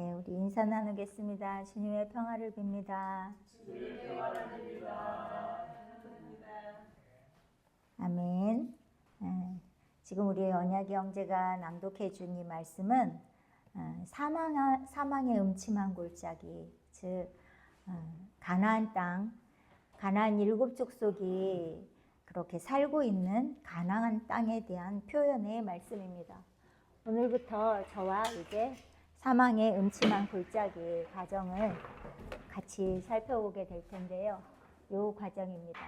네, 우리 인사 나누겠습니다. 주님의 평화를 빕니다. 주님의 평화를 빕니다. 아멘. 지금 우리 언약의 형제가 낭독해 준 이 말씀은 사망의 음침한 골짜기, 즉 가나안 땅, 가나안 일곱 족속이 그렇게 살고 있는 가나안 땅에 대한 표현의 말씀입니다. 오늘부터 저와 이제 사망의 음침한 골짜기 과정을 같이 살펴보게 될 텐데요. 이 과정입니다.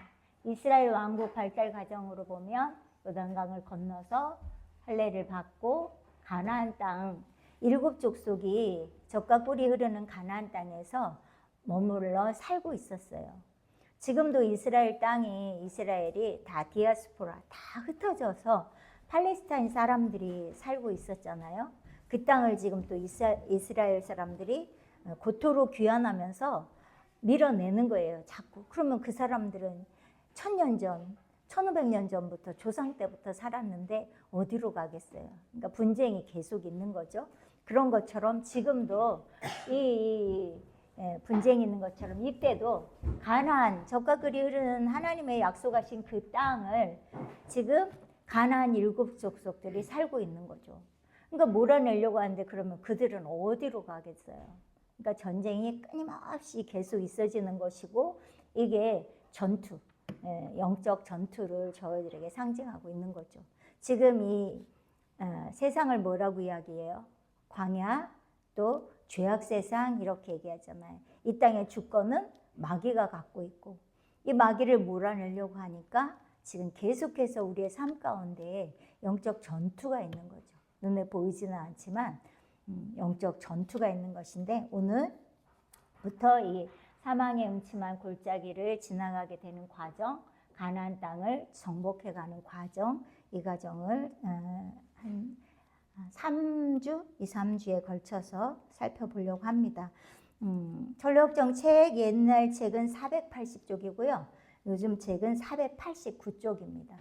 이스라엘 왕국 발달 과정으로 보면 요단강을 건너서 할례를 받고 가나안 땅 일곱 족속이 젖과 꿀이 흐르는 가나안 땅에서 머물러 살고 있었어요. 지금도 이스라엘 땅이 이스라엘이 다 디아스포라 다 흩어져서 팔레스타인 사람들이 살고 있었잖아요. 그 땅을 지금 또 이스라엘 사람들이 고토로 귀환하면서 밀어내는 거예요. 자꾸. 그러면 그 사람들은 1000년 전, 1500년 전부터 조상 때부터 살았는데 어디로 가겠어요? 그러니까 분쟁이 계속 있는 거죠. 그런 것처럼 지금도 분쟁이 있는 것처럼 이때도 가나안, 젖과 꿀이 흐르는 하나님의 약속하신 그 땅을 지금 가나안 일곱 족속들이 살고 있는 거죠. 그러니까 몰아내려고 하는데 그러면 그들은 어디로 가겠어요? 그러니까 전쟁이 끊임없이 계속 있어지는 것이고 이게 전투, 영적 전투를 저희들에게 상징하고 있는 거죠. 지금 이 세상을 뭐라고 이야기해요? 광야, 또 죄악 세상 이렇게 얘기하잖아요. 이 땅의 주권은 마귀가 갖고 있고 이 마귀를 몰아내려고 하니까 지금 계속해서 우리의 삶 가운데 영적 전투가 있는 거죠. 눈에 보이지는 않지만 영적 전투가 있는 것인데 오늘부터 이 사망의 음침한 골짜기를 지나가게 되는 과정, 가나안 땅을 정복해가는 과정, 이 과정을 한 3주, 2, 3주에 걸쳐서 살펴보려고 합니다. 전력정책 옛날 책은 480쪽이고요. 요즘 책은 489쪽입니다.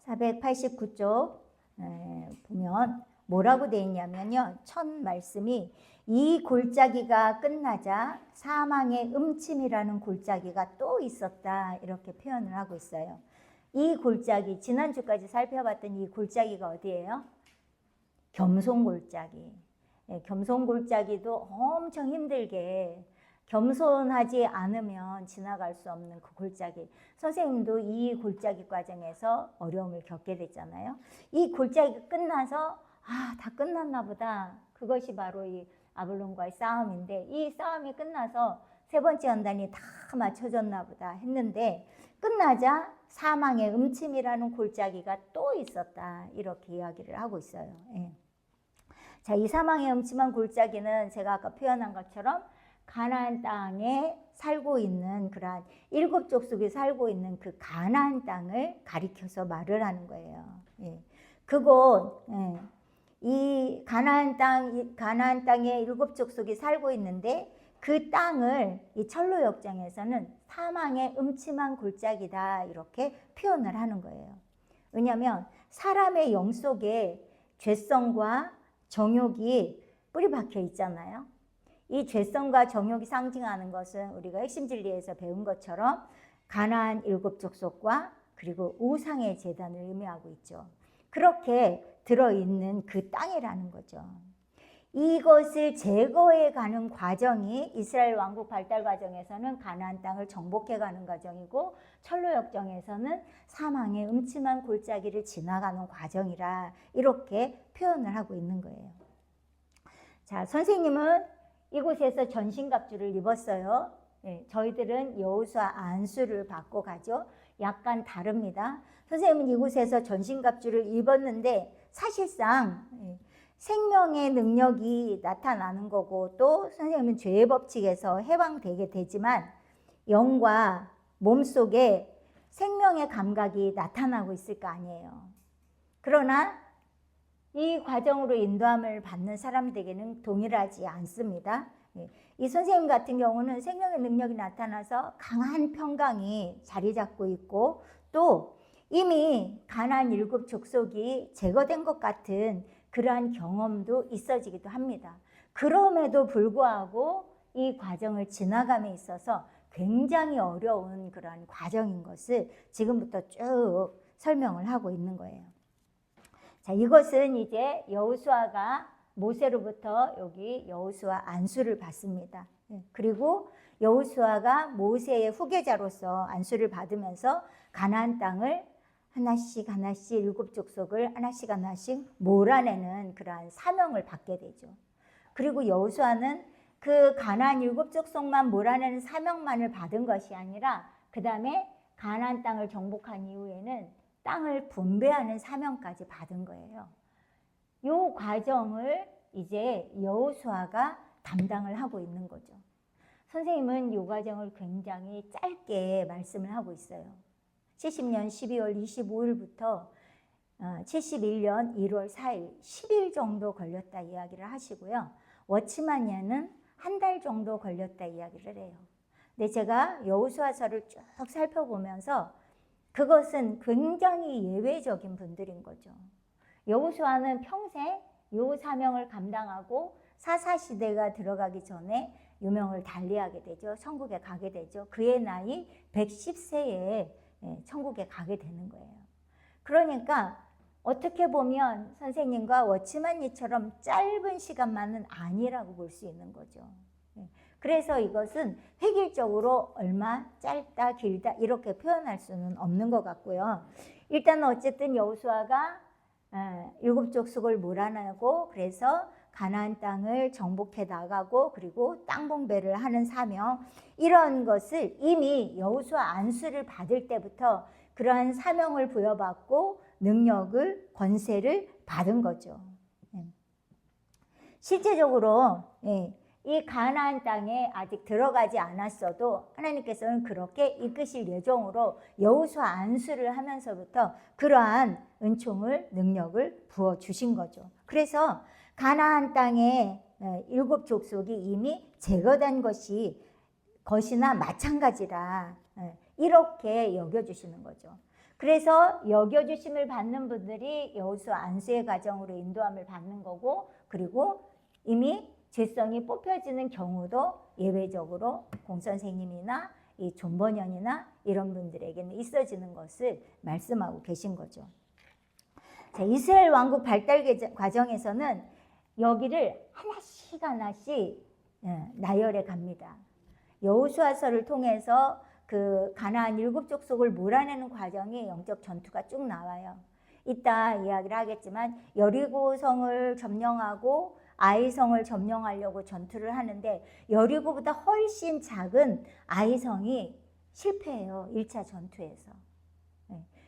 489쪽 보면 뭐라고 되어 있냐면요. 첫 말씀이 이 골짜기가 끝나자 사망의 음침이라는 골짜기가 또 있었다 이렇게 표현을 하고 있어요. 이 골짜기, 지난주까지 살펴봤던 이 골짜기가 어디예요? 겸손골짜기. 겸손골짜기도 엄청 힘들게 겸손하지 않으면 지나갈 수 없는 그 골짜기. 선생님도 이 골짜기 과정에서 어려움을 겪게 됐잖아요. 이 골짜기가 끝나서 다 끝났나 보다. 그것이 바로 이 아블론과의 싸움인데 이 싸움이 끝나서 세 번째 연단이 다 맞춰졌나 보다 했는데 끝나자 사망의 음침이라는 골짜기가 또 있었다. 이렇게 이야기를 하고 있어요. 자, 이 사망의 음침한 골짜기는 제가 아까 표현한 것처럼 가나안 땅에 살고 있는 그러한 일곱 족속이 살고 있는 그 가나안 땅을 가리켜서 말을 하는 거예요. 그곳 이 가나안 땅에 일곱 족속이 살고 있는데 그 땅을 이 철로 역정에서는 사망의 음침한 골짜기다 이렇게 표현을 하는 거예요. 왜냐하면 사람의 영 속에 죄성과 정욕이 뿌리 박혀 있잖아요. 이 죄성과 정욕이 상징하는 것은 우리가 핵심 진리에서 배운 것처럼 가나안 일곱 족속과 그리고 우상의 제단을 의미하고 있죠. 그렇게 들어있는 그 땅이라는 거죠. 이것을 제거해 가는 과정이 이스라엘 왕국 발달 과정에서는 가나안 땅을 정복해 가는 과정이고 철로 역정에서는 사망의 음침한 골짜기를 지나가는 과정이라 이렇게 표현을 하고 있는 거예요. 자, 선생님은 이곳에서 전신갑주를 입었어요. 저희들은 여호수아 안수를 받고 가죠. 약간 다릅니다. 선생님은 이곳에서 전신갑주를 입었는데 사실상 생명의 능력이 나타나는 거고 또 선생님은 죄의 법칙에서 해방되게 되지만 영과 몸속에 생명의 감각이 나타나고 있을 거 아니에요. 그러나 이 과정으로 인도함을 받는 사람들에게는 동일하지 않습니다. 이 선생님 같은 경우는 생명의 능력이 나타나서 강한 평강이 자리 잡고 있고 또 이미 가나안 일곱 족속이 제거된 것 같은 그러한 경험도 있어지기도 합니다. 그럼에도 불구하고 이 과정을 지나감에 있어서 굉장히 어려운 그러한 과정인 것을 지금부터 쭉 설명을 하고 있는 거예요. 자, 이것은 이제 여호수아가 모세로부터 여기 여호수아 안수를 받습니다. 그리고 여호수아가 모세의 후계자로서 안수를 받으면서 가나안 땅을 하나씩 하나씩 일곱 족속을 하나씩 하나씩 몰아내는 그러한 사명을 받게 되죠. 그리고 여호수아는 그 가나안 일곱 족속만 몰아내는 사명만을 받은 것이 아니라 그 다음에 가나안 땅을 정복한 이후에는 땅을 분배하는 사명까지 받은 거예요. 이 과정을 이제 여호수아가 담당을 하고 있는 거죠. 선생님은 이 과정을 굉장히 짧게 말씀을 하고 있어요. 70년 12월 25일부터 71년 1월 4일 10일 정도 걸렸다 이야기를 하시고요. 워치마니아는 한 달 정도 걸렸다 이야기를 해요. 근데 제가 여호수아서를 쭉 살펴보면서 그것은 굉장히 예외적인 분들인 거죠. 여호수아는 평생 요 사명을 감당하고 사사시대가 들어가기 전에 유명을 달리하게 되죠. 천국에 가게 되죠. 그의 나이 110세에 천국에 가게 되는 거예요. 그러니까 어떻게 보면 선생님과 워치마니처럼 짧은 시간만은 아니라고 볼 수 있는 거죠. 그래서 이것은 획일적으로 얼마 짧다 길다 이렇게 표현할 수는 없는 것 같고요. 일단 어쨌든 여호수아가 일곱 족속을 몰아내고 그래서 가나안 땅을 정복해 나가고 그리고 땅 분배를 하는 사명, 이런 것을 이미 여호수아 안수를 받을 때부터 그러한 사명을 부여받고 능력을 권세를 받은 거죠. 실제적으로 이 가나안 땅에 아직 들어가지 않았어도 하나님께서는 그렇게 이끄실 예정으로 여호수아 안수를 하면서부터 그러한 은총을 능력을 부어 주신 거죠. 그래서 가나안 땅에 일곱 족속이 이미 제거된 것이나 마찬가지라 이렇게 여겨주시는 거죠. 그래서 여겨주심을 받는 분들이 여호수아 안수의 과정으로 인도함을 받는 거고, 그리고 이미 죄성이 뽑혀지는 경우도 예외적으로 공선생님이나 이 존버년이나 이런 분들에게는 있어지는 것을 말씀하고 계신 거죠. 자, 이스라엘 왕국 발달 과정에서는 여기를 하나씩 하나씩 나열해 갑니다. 여호수아서를 통해서 그 가나안 일곱 족속을 몰아내는 과정이 영적 전투가 쭉 나와요. 이따 이야기를 하겠지만 여리고성을 점령하고 아이성을 점령하려고 전투를 하는데 여리고보다 훨씬 작은 아이성이 실패해요. 1차 전투에서.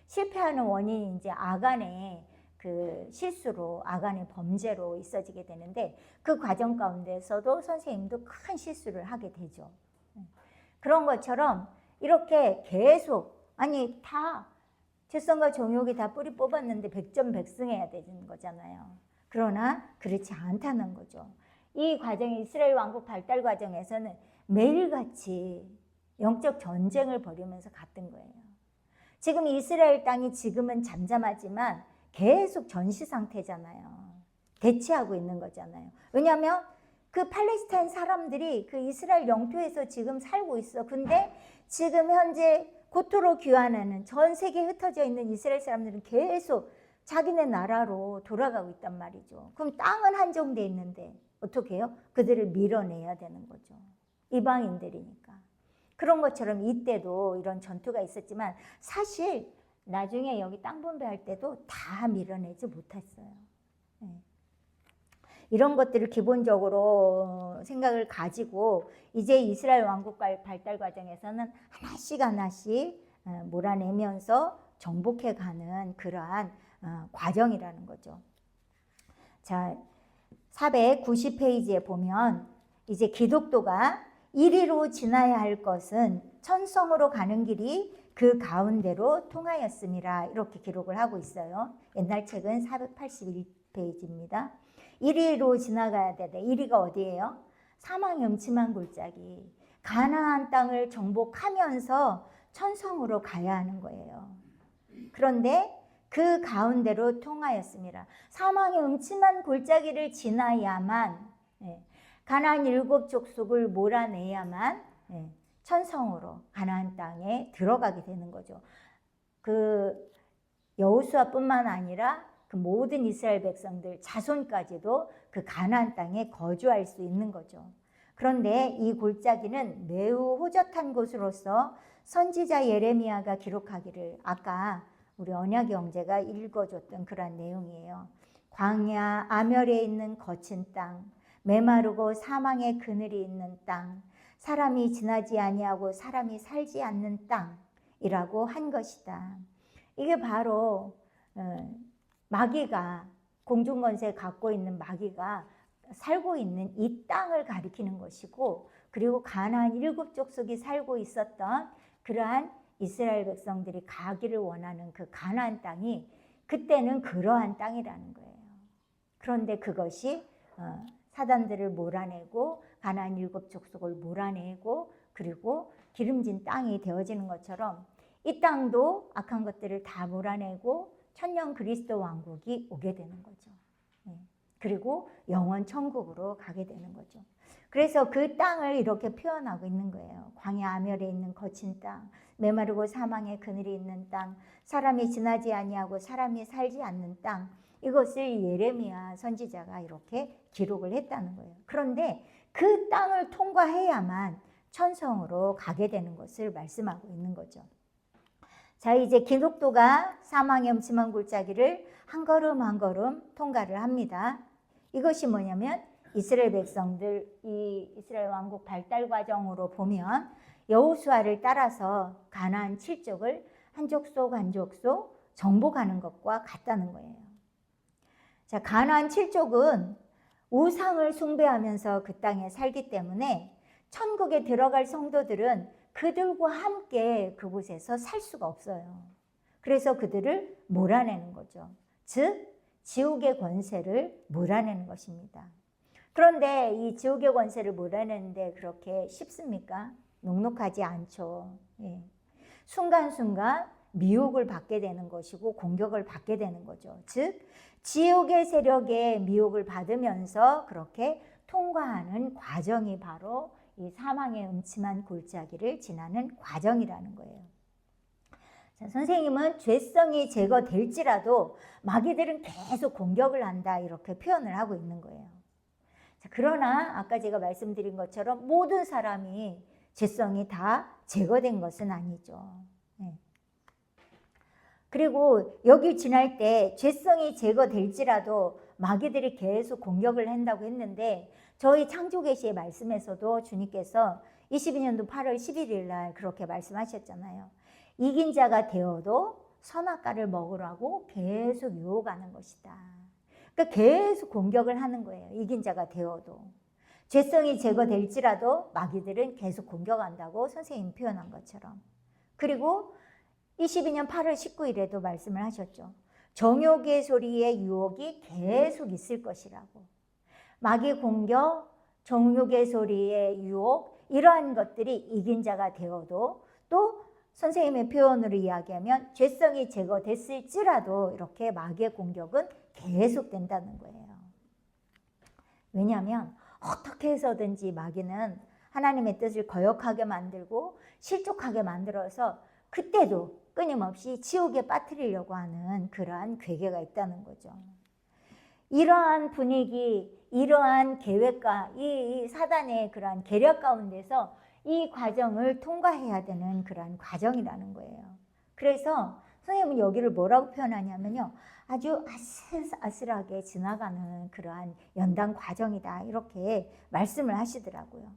실패하는 원인이 이제 아간의 그 실수로, 아간의 범죄로 있어지게 되는데 그 과정 가운데서도 선생님도 큰 실수를 하게 되죠. 그런 것처럼 이렇게 계속, 아니 다 죄성과 정욕이 다 뿌리 뽑았는데 백전백승해야 되는 거잖아요. 그러나 그렇지 않다는 거죠. 이 과정이 이스라엘 왕국 발달 과정에서는 매일같이 영적 전쟁을 벌이면서 갔던 거예요. 지금 이스라엘 땅이 지금은 잠잠하지만 계속 전시 상태잖아요. 대치하고 있는 거잖아요. 왜냐하면 그 팔레스타인 사람들이 그 이스라엘 영토에서 지금 살고 있어. 근데 지금 현재 고토로 귀환하는 전 세계에 흩어져 있는 이스라엘 사람들은 계속 자기네 나라로 돌아가고 있단 말이죠. 그럼 땅은 한정돼 있는데 어떻게 해요? 그들을 밀어내야 되는 거죠. 이방인들이니까. 그런 것처럼 이때도 이런 전투가 있었지만 사실 나중에 여기 땅 분배할 때도 다 밀어내지 못했어요. 이런 것들을 기본적으로 생각을 가지고 이제 이스라엘 왕국 발달 과정에서는 하나씩 하나씩 몰아내면서 정복해가는 그러한 과정이라는 거죠. 자, 490페이지에 보면 이제 기독도가 이리로 지나야 할 것은 천성으로 가는 길이 그 가운데로 통하였음이라 이렇게 기록을 하고 있어요. 옛날 책은 481페이지입니다. 이리로 지나가야 되는데 이리가 어디예요? 사망의 음침한 골짜기, 가나안 땅을 정복하면서 천성으로 가야 하는 거예요. 그런데 그 가운데로 통하였습니다. 사망의 음침한 골짜기를 지나야만 가나안 7 족속을 몰아내야만 천성으로 가나안 땅에 들어가게 되는 거죠. 그 여호수아뿐만 아니라 그 모든 이스라엘 백성들 자손까지도 그 가나안 땅에 거주할 수 있는 거죠. 그런데 이 골짜기는 매우 호젓한 곳으로서 선지자 예레미야가 기록하기를 아까 우리 언약의 형제가 읽어줬던 그런 내용이에요. 광야 아멸에 있는 거친 땅, 메마르고 사망의 그늘이 있는 땅, 사람이 지나지 아니하고 사람이 살지 않는 땅이라고 한 것이다. 이게 바로 마귀가 공중권세 갖고 있는 마귀가 살고 있는 이 땅을 가리키는 것이고, 그리고 가나안 7 족속이 살고 있었던 그러한 이스라엘 백성들이 가기를 원하는 그 가나안 땅이 그때는 그러한 땅이라는 거예요. 그런데 그것이 사단들을 몰아내고 가나안 7 족속을 몰아내고 그리고 기름진 땅이 되어지는 것처럼 이 땅도 악한 것들을 다 몰아내고 천년 그리스도 왕국이 오게 되는 거죠. 그리고 영원 천국으로 가게 되는 거죠. 그래서 그 땅을 이렇게 표현하고 있는 거예요. 광야 아멸에 있는 거친 땅, 메마르고 사망의 그늘이 있는 땅, 사람이 지나지 아니하고 사람이 살지 않는 땅, 이것을 예레미야 선지자가 이렇게 기록을 했다는 거예요. 그런데 그 땅을 통과해야만 천성으로 가게 되는 것을 말씀하고 있는 거죠. 자, 이제 기독도가 사망의 음침한 골짜기를 한 걸음 한 걸음 통과를 합니다. 이것이 뭐냐면 이스라엘 백성들, 이 이스라엘 왕국 발달 과정으로 보면 여호수아를 따라서 가나안 7족을 한 족속 한 족속 정복하는 것과 같다는 거예요. 자, 가나안 7족은 우상을 숭배하면서 그 땅에 살기 때문에 천국에 들어갈 성도들은 그들과 함께 그곳에서 살 수가 없어요. 그래서 그들을 몰아내는 거죠. 즉 지옥의 권세를 몰아내는 것입니다. 그런데 이 지옥의 권세를 몰아내는데 그렇게 쉽습니까? 녹록하지 않죠. 순간순간 미혹을 받게 되는 것이고 공격을 받게 되는 거죠. 즉 지옥의 세력에 미혹을 받으면서 그렇게 통과하는 과정이 바로 이 사망의 음침한 골짜기를 지나는 과정이라는 거예요. 자, 선생님은 죄성이 제거될지라도 마귀들은 계속 공격을 한다 이렇게 표현을 하고 있는 거예요. 자, 그러나 아까 제가 말씀드린 것처럼 모든 사람이 죄성이 다 제거된 것은 아니죠. 그리고 여기 지날 때 죄성이 제거될지라도 마귀들이 계속 공격을 한다고 했는데 저희 창조계시의 말씀에서도 주님께서 22년도 8월 11일 날 그렇게 말씀하셨잖아요. 이긴 자가 되어도 선악과를 먹으라고 계속 유혹하는 것이다. 그러니까 계속 공격을 하는 거예요. 이긴 자가 되어도. 죄성이 제거될지라도 마귀들은 계속 공격한다고 선생님 표현한 것처럼. 그리고 22년 8월 19일에도 말씀을 하셨죠. 정욕의 소리의 유혹이 계속 있을 것이라고. 마귀 공격, 정욕의 소리의 유혹, 이러한 것들이 이긴 자가 되어도 또 선생님의 표현으로 이야기하면 죄성이 제거됐을지라도 이렇게 마귀의 공격은 계속된다는 거예요. 왜냐하면 어떻게 해서든지 마귀는 하나님의 뜻을 거역하게 만들고 실족하게 만들어서 그때도 끊임없이 지옥에 빠뜨리려고 하는 그러한 괴계가 있다는 거죠. 이러한 분위기, 이러한 계획과 이 사단의 그러한 계략 가운데서 이 과정을 통과해야 되는 그러한 과정이라는 거예요. 그래서 선생님은 여기를 뭐라고 표현하냐면요. 아주 아슬아슬하게 지나가는 그러한 연단 과정이다. 이렇게 말씀을 하시더라고요.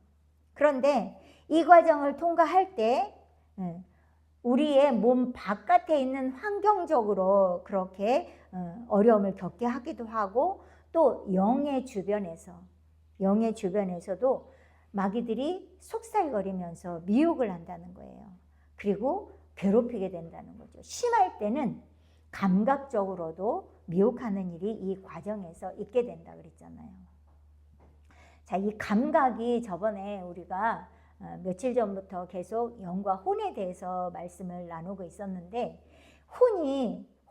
그런데 이 과정을 통과할 때 우리의 몸 바깥에 있는 환경적으로 그렇게 어려움을 겪게 하기도 하고 또 영의 주변에서도 마귀들이 속살거리면서 미혹을 한다는 거예요. 그리고 괴롭히게 된다는 거죠. 심할 때는 감각적으로도 미혹하는 일이 이 과정에서 있게 된다 그랬잖아요. 자, 이 감각이 저번에 우리가 며칠 전부터 계속 영과 혼에 대해서 말씀을 나누고 있었는데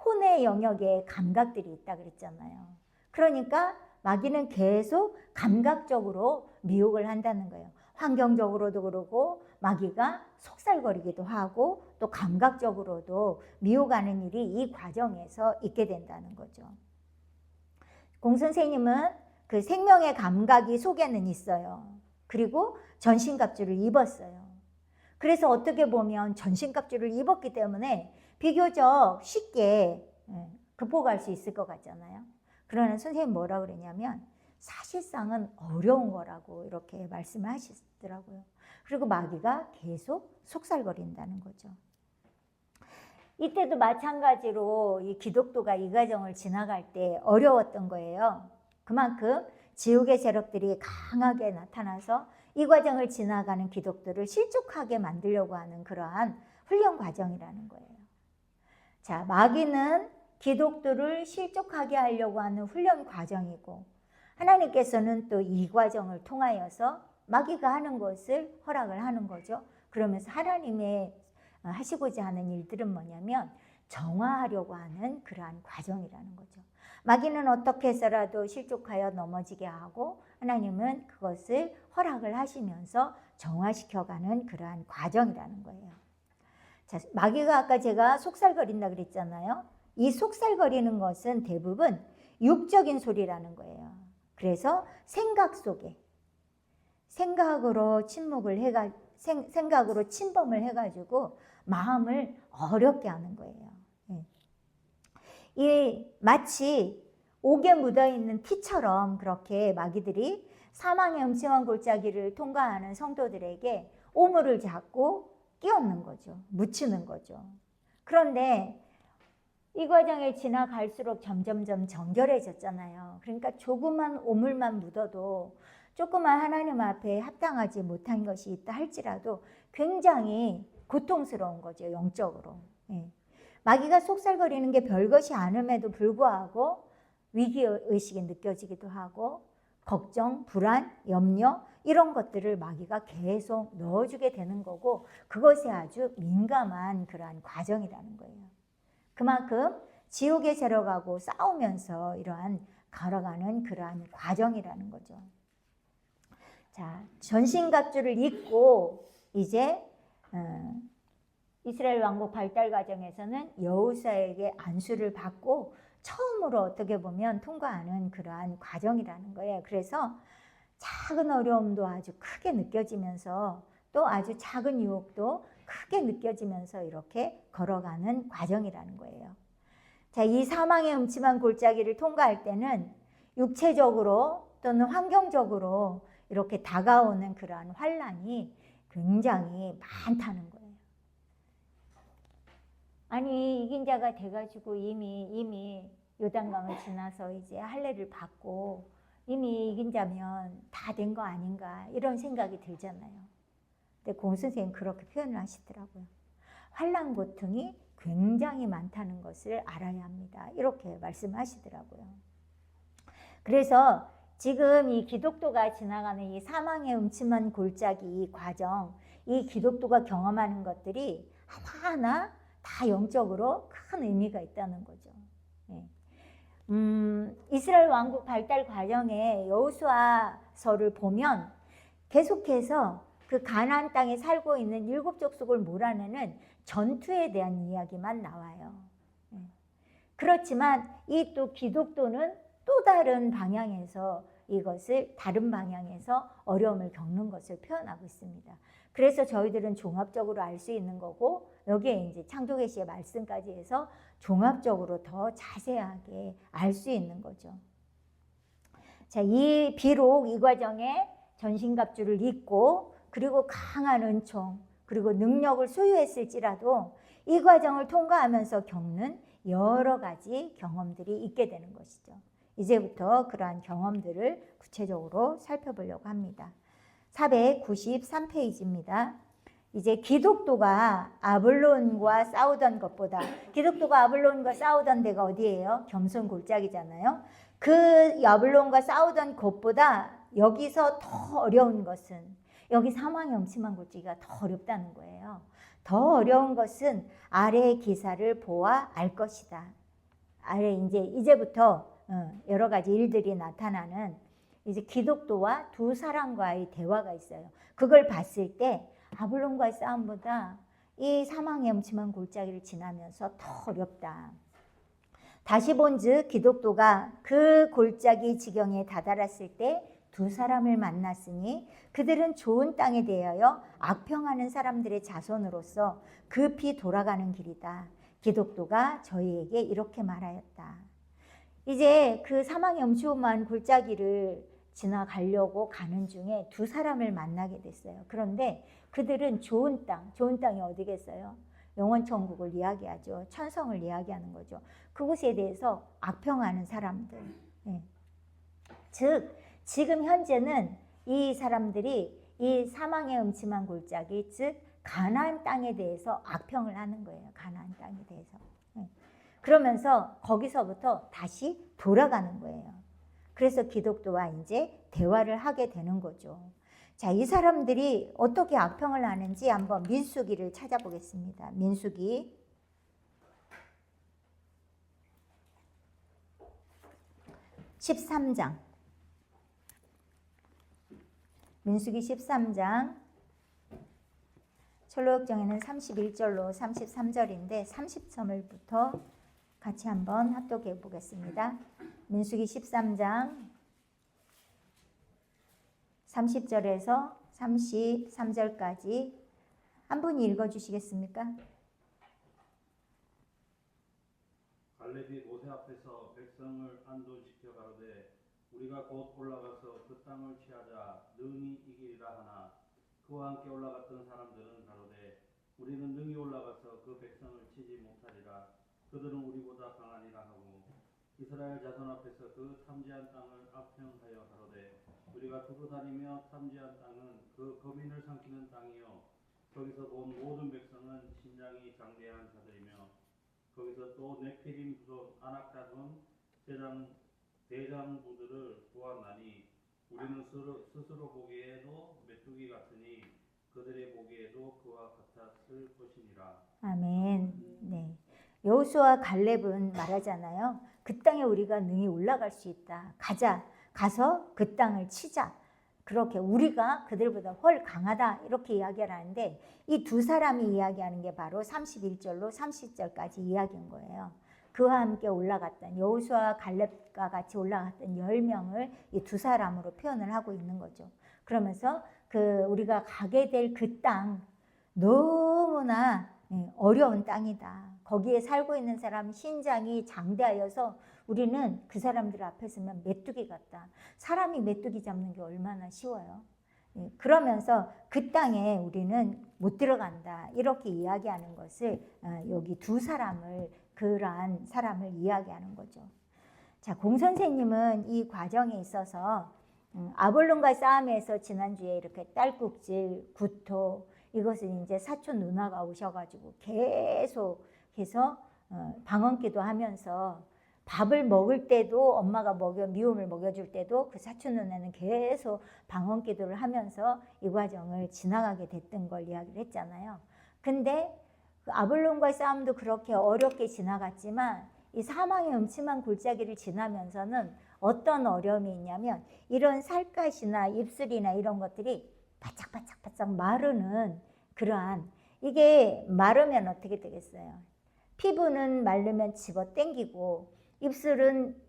혼의 영역에 감각들이 있다 그랬잖아요. 그러니까 마귀는 계속 감각적으로 미혹을 한다는 거예요. 환경적으로도 그러고 마귀가 속살거리기도 하고 또 감각적으로도 미혹하는 일이 이 과정에서 있게 된다는 거죠. 공 선생님은 그 생명의 감각이 속에는 있어요. 그리고 전신갑주를 입었어요. 그래서 어떻게 보면 전신갑주를 입었기 때문에 비교적 쉽게 극복할 수 있을 것 같잖아요. 그러나 선생님 뭐라 그랬냐면 사실상은 어려운 거라고 이렇게 말씀을 하시더라고요. 그리고 마귀가 계속 속살거린다는 거죠. 이때도 마찬가지로 이 기독도가 이 과정을 지나갈 때 어려웠던 거예요. 그만큼 지옥의 세력들이 강하게 나타나서 이 과정을 지나가는 기독도를 실족하게 만들려고 하는 그러한 훈련 과정이라는 거예요. 자, 마귀는 기독도를 실족하게 하려고 하는 훈련 과정이고 하나님께서는 또 이 과정을 통하여서 마귀가 하는 것을 허락을 하는 거죠. 그러면서 하나님의 하시고자 하는 일들은 뭐냐면 정화하려고 하는 그러한 과정이라는 거죠. 마귀는 어떻게 해서라도 실족하여 넘어지게 하고 하나님은 그것을 허락을 하시면서 정화시켜가는 그러한 과정이라는 거예요. 자, 마귀가 아까 제가 속살거린다 그랬잖아요. 이 속살거리는 것은 대부분 육적인 소리라는 거예요. 그래서 생각 속에 생각으로 생각으로 침범을 해가지고 마음을 어렵게 하는 거예요. 이 마치 옥에 묻어있는 피처럼 그렇게 마귀들이 사망의 음침한 골짜기를 통과하는 성도들에게 오물을 잡고 끼얹는 거죠. 묻히는 거죠. 그런데 이 과정을 지나갈수록 점점점 정결해졌잖아요. 그러니까 조그만 오물만 묻어도 조그만 하나님 앞에 합당하지 못한 것이 있다 할지라도 굉장히 고통스러운 거죠. 영적으로. 마귀가 속살거리는 게 별것이 않음에도 불구하고 위기의식이 느껴지기도 하고 걱정, 불안, 염려 이런 것들을 마귀가 계속 넣어주게 되는 거고 그것에 아주 민감한 그러한 과정이라는 거예요. 그만큼 지옥에 세력하고 싸우면서 이러한 걸어가는 그러한 과정이라는 거죠. 자, 전신갑주를 입고 이제 이스라엘 왕국 발달 과정에서는 여호수아에게 안수를 받고 처음으로 어떻게 보면 통과하는 그러한 과정이라는 거예요. 그래서 작은 어려움도 아주 크게 느껴지면서 또 아주 작은 유혹도 크게 느껴지면서 이렇게 걸어가는 과정이라는 거예요. 자, 이 사망의 음침한 골짜기를 통과할 때는 육체적으로 또는 환경적으로 이렇게 다가오는 그러한 환난이 굉장히 많다는 거예요. 아니 이긴 자가 돼가지고 이미 요단강을 지나서 이제 할례를 받고 이미 이긴 자면 다 된 거 아닌가 이런 생각이 들잖아요. 근데 공 선생님 그렇게 표현을 하시더라고요. 환난 고통이 굉장히 많다는 것을 알아야 합니다. 이렇게 말씀하시더라고요. 그래서 지금 이 기독도가 지나가는 이 사망의 음침한 골짜기 이 과정, 이 기독도가 경험하는 것들이 하나하나 다 영적으로 큰 의미가 있다는 거죠. 이스라엘 왕국 발달 과정에 여호수아서를 보면 계속해서 그 가나안 땅에 살고 있는 일곱 족속을 몰아내는 전투에 대한 이야기만 나와요. 그렇지만 이 또 기독도는 또 다른 방향에서 이것을 다른 방향에서 어려움을 겪는 것을 표현하고 있습니다. 그래서 저희들은 종합적으로 알 수 있는 거고 여기에 이제 창조계시의 말씀까지 해서 종합적으로 더 자세하게 알 수 있는 거죠. 자, 비록 이 과정에 전신갑주를 입고 그리고 강한 은총 그리고 능력을 소유했을지라도 이 과정을 통과하면서 겪는 여러 가지 경험들이 있게 되는 것이죠. 이제부터 그러한 경험들을 구체적으로 살펴보려고 합니다. 493페이지입니다. 이제 기독도가 아블론과 싸우던 것보다 기독도가 아블론과 싸우던 데가 어디예요? 겸손 골짜기잖아요. 그 아블론과 싸우던 것보다 여기서 더 어려운 것은 여기 사망의 음침한 골짜기가 더 어렵다는 거예요. 더 어려운 것은 아래의 기사를 보아 알 것이다. 아래 이제부터 여러 가지 일들이 나타나는 이제 기독도와 두 사람과의 대화가 있어요. 그걸 봤을 때 아블론과의 싸움보다 이 사망의 음침한 골짜기를 지나면서 더 어렵다. 다시 본즉 기독도가 그 골짜기 지경에 다다랐을 때 두 사람을 만났으니 그들은 좋은 땅에 대하여 악평하는 사람들의 자손으로서 급히 돌아가는 길이다. 기독도가 저희에게 이렇게 말하였다. 이제 그 사망의 음침한 골짜기를 지나가려고 가는 중에 두 사람을 만나게 됐어요. 그런데 그들은 좋은 땅이 어디겠어요? 영원천국을 이야기하죠. 천성을 이야기하는 거죠. 그곳에 대해서 악평하는 사람들. 예. 즉 지금 현재는 이 사람들이 이 사망의 음침한 골짜기, 즉 가나안 땅에 대해서 악평을 하는 거예요. 가나안 땅에 대해서. 예. 그러면서 거기서부터 다시 돌아가는 거예요. 그래서 기독도와 이제 대화를 하게 되는 거죠. 자, 이 사람들이 어떻게 악평을 하는지 한번 민수기를 찾아보겠습니다. 민수기 13장. 민수기 13장 철로역정에는 31절로 33절인데 30절부터 같이 한번 합독해 보겠습니다. 민수기 13장 30절에서 33절까지 한 분이 읽어주시겠습니까? 갈렙이 모세 앞에서 백성을 안도시켜 가로되 우리가 곧 올라가서 그 땅을 취하자 능히 이기리라 하나 그와 함께 올라갔던 사람들은 가로되 우리는 능히 올라가서 그 백성을 치지 못하리라 그들은 우리보다 강하니라 하고 이스라엘 자손 앞에서 그 탐지한 땅을 악평하여 가로되 우리가 두루 다니며 탐지한 땅은 그 거민을 삼키는 땅이요 거기서 본 모든 백성은 신장이 장대한 자들이며 거기서 또 네피림 부족 아낙 자손 대장부들을 보았나니 우리는 스스로 보기에도 메뚜기 같으니 그들의 보기에도 그와 같았을 것이니라. 아멘. 네. 여호수아와 갈렙은 말하잖아요. 그 땅에 우리가 능히 올라갈 수 있다. 가서 그 땅을 치자. 그렇게 우리가 그들보다 훨 강하다. 이렇게 이야기를 하는데 이 두 사람이 이야기하는 게 바로 31절로 30절까지 이야기인 거예요. 그와 함께 올라갔던 여호수아와 갈렙과 같이 올라갔던 10명을 이 두 사람으로 표현을 하고 있는 거죠. 그러면서 우리가 가게 될 그 땅 너무나 어려운 땅이다. 거기에 살고 있는 사람 신장이 장대하여서 우리는 그 사람들 앞에 서면 메뚜기 같다. 사람이 메뚜기 잡는 게 얼마나 쉬워요. 그러면서 그 땅에 우리는 못 들어간다. 이렇게 이야기하는 것을 여기 두 사람을 그러한 사람을 이야기하는 거죠. 자, 공 선생님은 이 과정에 있어서 아볼론과의 싸움에서 지난주에 이렇게 딸꾹질, 구토 이것은 이제 사촌 누나가 오셔가지고 계속해서 방언기도 하면서 밥을 먹을 때도 엄마가 미움을 먹여줄 때도 그 사촌 누나는 계속 방언기도를 하면서 이 과정을 지나가게 됐던 걸 이야기를 했잖아요. 근데 그 아볼론과의 싸움도 그렇게 어렵게 지나갔지만 이 사망의 음침한 골짜기를 지나면서는 어떤 어려움이 있냐면 이런 살갗이나 입술이나 이런 것들이 바짝바짝 마르는 그러한 이게 마르면 어떻게 되겠어요? 피부는 마르면 집어 당기고 입술은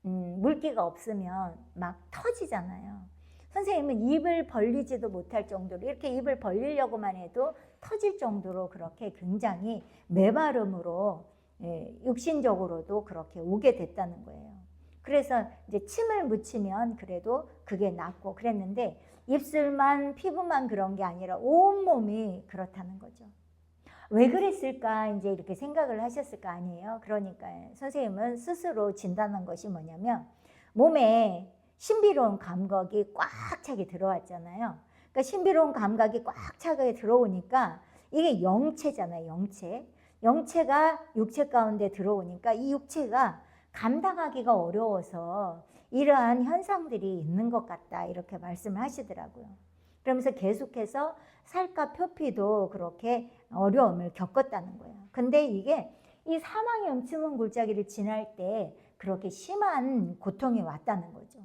물기가 없으면 막 터지잖아요. 선생님은 입을 벌리지도 못할 정도로 이렇게 입을 벌리려고만 해도 터질 정도로 그렇게 굉장히 메마름으로 육신적으로도 그렇게 오게 됐다는 거예요. 그래서 이제 침을 묻히면 그래도 그게 낫고 그랬는데 입술만 피부만 그런 게 아니라 온몸이 그렇다는 거죠. 왜 그랬을까 이제 이렇게 생각을 하셨을 거 아니에요. 그러니까 선생님은 스스로 진단한 것이 뭐냐면 몸에 신비로운 감각이 꽉 차게 들어왔잖아요. 그러니까 신비로운 감각이 꽉 차게 들어오니까 이게 영체잖아요. 영체가 육체 가운데 들어오니까 이 육체가 감당하기가 어려워서 이러한 현상들이 있는 것 같다 이렇게 말씀을 하시더라고요. 그러면서 계속해서 살과 표피도 그렇게 어려움을 겪었다는 거예요. 근데 이게 이 사망의 음침한 골짜기를 지날 때 그렇게 심한 고통이 왔다는 거죠.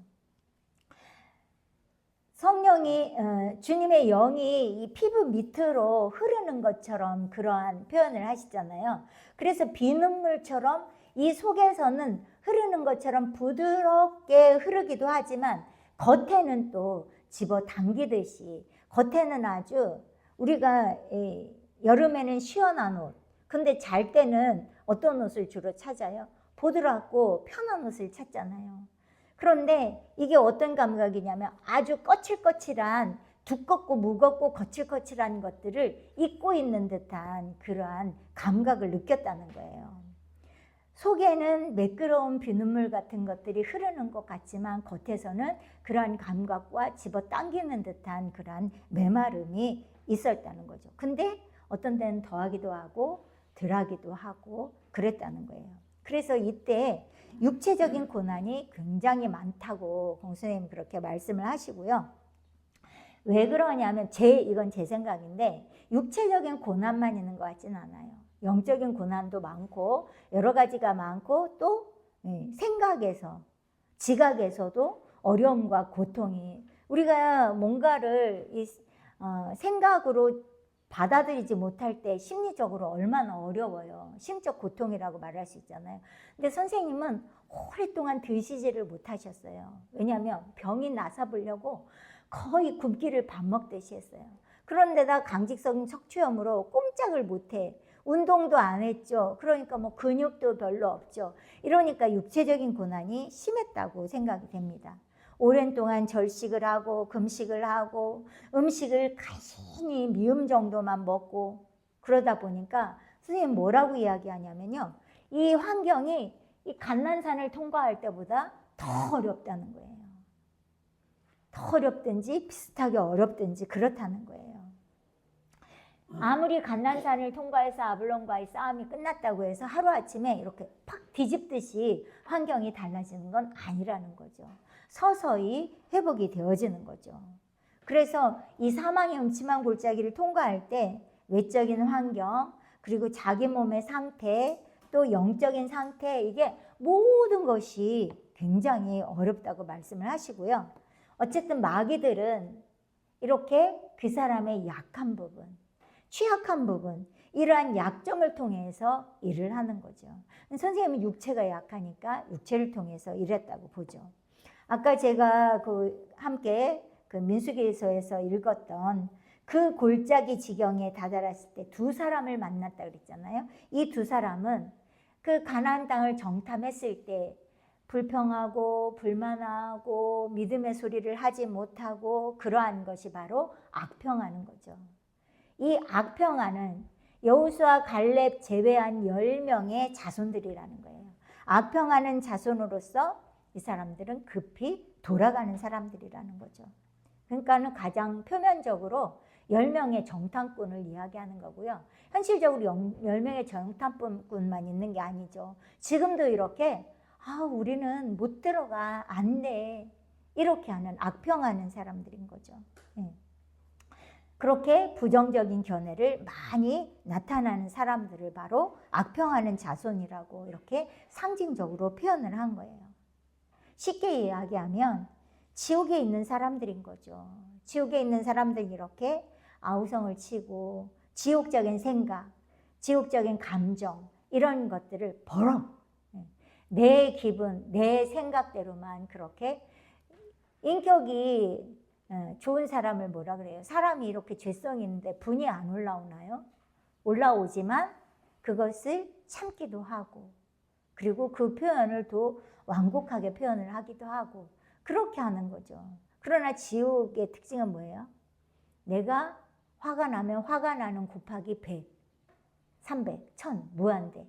성령이 주님의 영이 이 피부 밑으로 흐르는 것처럼 그러한 표현을 하시잖아요. 그래서 비눗물처럼 이 속에서는 흐르는 것처럼 부드럽게 흐르기도 하지만 겉에는 또 집어당기듯이 겉에는 아주 우리가 여름에는 시원한 옷, 근데 잘 때는 어떤 옷을 주로 찾아요? 보드랍고 편한 옷을 찾잖아요. 그런데 이게 어떤 감각이냐면 아주 거칠거칠한 두껍고 무겁고 거칠거칠한 것들을 입고 있는 듯한 그러한 감각을 느꼈다는 거예요. 속에는 매끄러운 비눗물 같은 것들이 흐르는 것 같지만 겉에서는 그러한 감각과 집어당기는 듯한 그러한 메마름이 있었다는 거죠. 근데 어떤 데는 더하기도 하고 덜하기도 하고 그랬다는 거예요. 그래서 이때 육체적인 고난이 굉장히 많다고 공수님 그렇게 말씀을 하시고요. 왜 그러냐면 이건 제 생각인데 육체적인 고난만 있는 것 같지는 않아요. 영적인 고난도 많고 여러 가지가 많고 또 생각에서 지각에서도 어려움과 고통이 우리가 뭔가를 생각으로 받아들이지 못할 때 심리적으로 얼마나 어려워요. 심적 고통이라고 말할 수 있잖아요. 근데 선생님은 오랫동안 드시지를 못하셨어요. 왜냐하면 병이 나서 보려고 거의 굶기를 밥 먹듯이 했어요. 그런데다 강직성 척추염으로 꼼짝을 못해. 운동도 안 했죠. 그러니까 뭐 근육도 별로 없죠. 이러니까 육체적인 고난이 심했다고 생각이 됩니다. 오랜 동안 절식을 하고 금식을 하고 음식을 간신히 미음 정도만 먹고 그러다 보니까 선생님 뭐라고 이야기하냐면요. 이 환경이 이 감난산을 통과할 때보다 더 어렵다는 거예요. 더 어렵든지 비슷하게 어렵든지 그렇다는 거예요. 아무리 감난산을 통과해서 아블론과의 싸움이 끝났다고 해서 하루아침에 이렇게 팍 뒤집듯이 환경이 달라지는 건 아니라는 거죠. 서서히 회복이 되어지는 거죠. 그래서 이 사망의 음침한 골짜기를 통과할 때 외적인 환경 그리고 자기 몸의 상태 또 영적인 상태 이게 모든 것이 굉장히 어렵다고 말씀을 하시고요. 어쨌든 마귀들은 이렇게 그 사람의 약한 부분 취약한 부분 이러한 약점을 통해서 일을 하는 거죠. 선생님은 육체가 약하니까 육체를 통해서 일했다고 보죠. 아까 제가 함께 민수기서에서 읽었던 그 골짜기 지경에 다다랐을 때 두 사람을 만났다 그랬잖아요. 이 두 사람은 그 가나안 땅을 정탐했을 때 불평하고 불만하고 믿음의 소리를 하지 못하고 그러한 것이 바로 악평하는 거죠. 이 악평하는 여호수아 갈렙 제외한 10명의 자손들이라는 거예요. 악평하는 자손으로서 이 사람들은 급히 돌아가는 사람들이라는 거죠. 그러니까는 가장 표면적으로 10명의 정탐꾼을 이야기하는 거고요. 현실적으로 10명의 정탐꾼만 있는 게 아니죠. 지금도 이렇게 우리는 못 들어가 안 돼 이렇게 하는 악평하는 사람들인 거죠. 그렇게 부정적인 견해를 많이 나타나는 사람들을 바로 악평하는 자손이라고 이렇게 상징적으로 표현을 한 거예요. 쉽게 이야기하면 지옥에 있는 사람들인 거죠. 지옥에 있는 사람들이 이렇게 아우성을 치고 지옥적인 생각, 지옥적인 감정 이런 것들을 내 기분, 내 생각대로만 그렇게 인격이 좋은 사람을 뭐라 그래요? 사람이 이렇게 죄성이 있는데 분이 안 올라오나요? 올라오지만 그것을 참기도 하고 그리고 그 표현을 또 완곡하게 표현을 하기도 하고 그렇게 하는 거죠. 그러나 지옥의 특징은 뭐예요? 내가 화가 나면 화가 나는 곱하기 100, 300, 1000 무한대.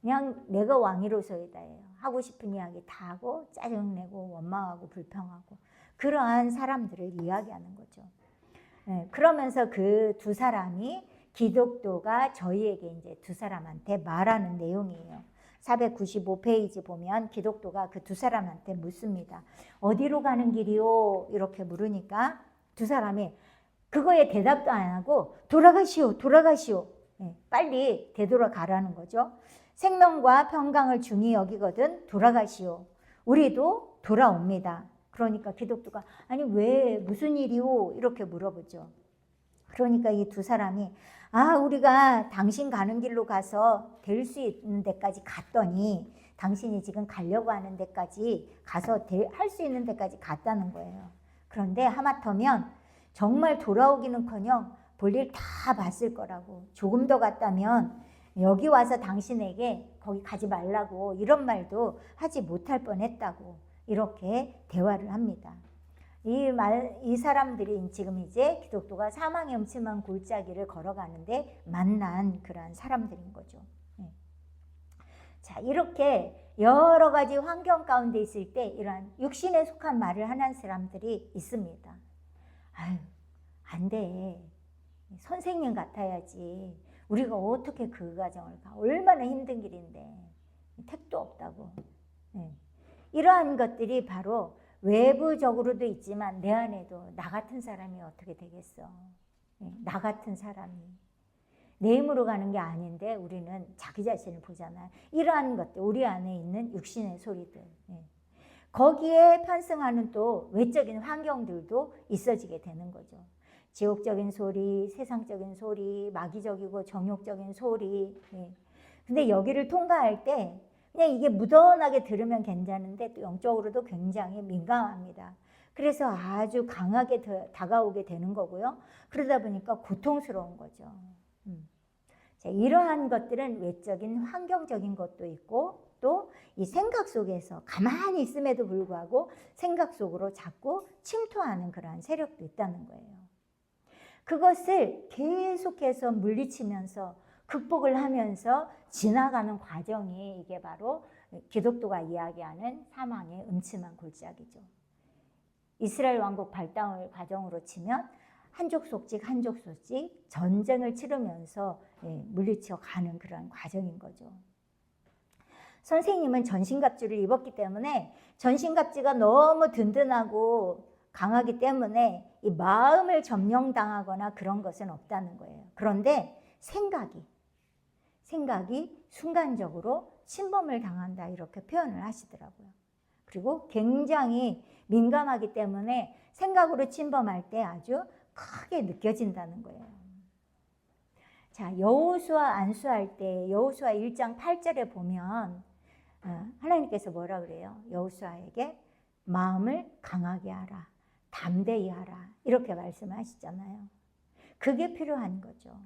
그냥 내가 왕이로서이다 해요. 하고 싶은 이야기 다 하고 짜증내고 원망하고 불평하고 그러한 사람들을 이야기하는 거죠. 그러면서 그 두 사람이 기독교가 저희에게 이제 두 사람한테 말하는 내용이에요. 495페이지 보면 기독교가 그 두 사람한테 묻습니다. 어디로 가는 길이요? 이렇게 물으니까 두 사람이 그거에 대답도 안 하고 돌아가시오, 돌아가시오. 빨리 되돌아가라는 거죠. 생명과 평강을 중히 여기거든 돌아가시오. 우리도 돌아옵니다. 그러니까 기독교가 아니 왜 무슨 일이오? 이렇게 물어보죠. 그러니까 이 두 사람이 우리가 당신 가는 길로 가서 될 수 있는 데까지 갔더니 당신이 지금 가려고 하는 데까지 가서 할 수 있는 데까지 갔다는 거예요. 그런데 하마터면 정말 돌아오기는커녕 볼일 다 봤을 거라고. 조금 더 갔다면 여기 와서 당신에게 거기 가지 말라고 이런 말도 하지 못할 뻔했다고 이렇게 대화를 합니다. 이 사람들이 지금 이제 기독교가 사망의 음침한 골짜기를 걸어가는데 만난 그러한 사람들인 거죠. 자, 이렇게 여러 가지 환경 가운데 있을 때 이러한 육신에 속한 말을 하는 사람들이 있습니다. 아유, 안 돼. 선생님 같아야지. 우리가 어떻게 그 과정을 가? 얼마나 힘든 길인데. 택도 없다고. 이러한 것들이 바로 외부적으로도 있지만 내 안에도 나 같은 사람이 어떻게 되겠어? 나 같은 사람이. 내 힘으로 가는 게 아닌데 우리는 자기 자신을 보잖아요. 이러한 것들, 우리 안에 있는 육신의 소리들. 거기에 편승하는 또 외적인 환경들도 있어지게 되는 거죠. 지옥적인 소리, 세상적인 소리, 마귀적이고 정욕적인 소리. 근데 여기를 통과할 때 그냥 이게 무던하게 들으면 괜찮은데 또 영적으로도 굉장히 민감합니다. 그래서 아주 강하게 다가오게 되는 거고요. 그러다 보니까 고통스러운 거죠. 자, 이러한 것들은 외적인 환경적인 것도 있고 또 이 생각 속에서 가만히 있음에도 불구하고 생각 속으로 자꾸 침투하는 그러한 세력도 있다는 거예요. 그것을 계속해서 물리치면서 극복을 하면서 지나가는 과정이 이게 바로 기독교가 이야기하는 사망의 음침한 골짜기죠. 이스라엘 왕국 발달 과정으로 치면 한족 속직 한족 속직 전쟁을 치르면서 물리쳐 가는 그런 과정인 거죠. 선생님은 전신갑주를 입었기 때문에 전신갑주가 너무 든든하고 강하기 때문에 이 마음을 점령당하거나 그런 것은 없다는 거예요. 그런데 생각이 순간적으로 침범을 당한다 이렇게 표현을 하시더라고요. 그리고 굉장히 민감하기 때문에 생각으로 침범할 때 아주 크게 느껴진다는 거예요. 자, 여호수아 안수할 때 여호수아 1장 8절에 보면 하나님께서 뭐라 그래요? 여호수아에게 마음을 강하게 하라, 담대히 하라 이렇게 말씀하시잖아요. 그게 필요한 거죠.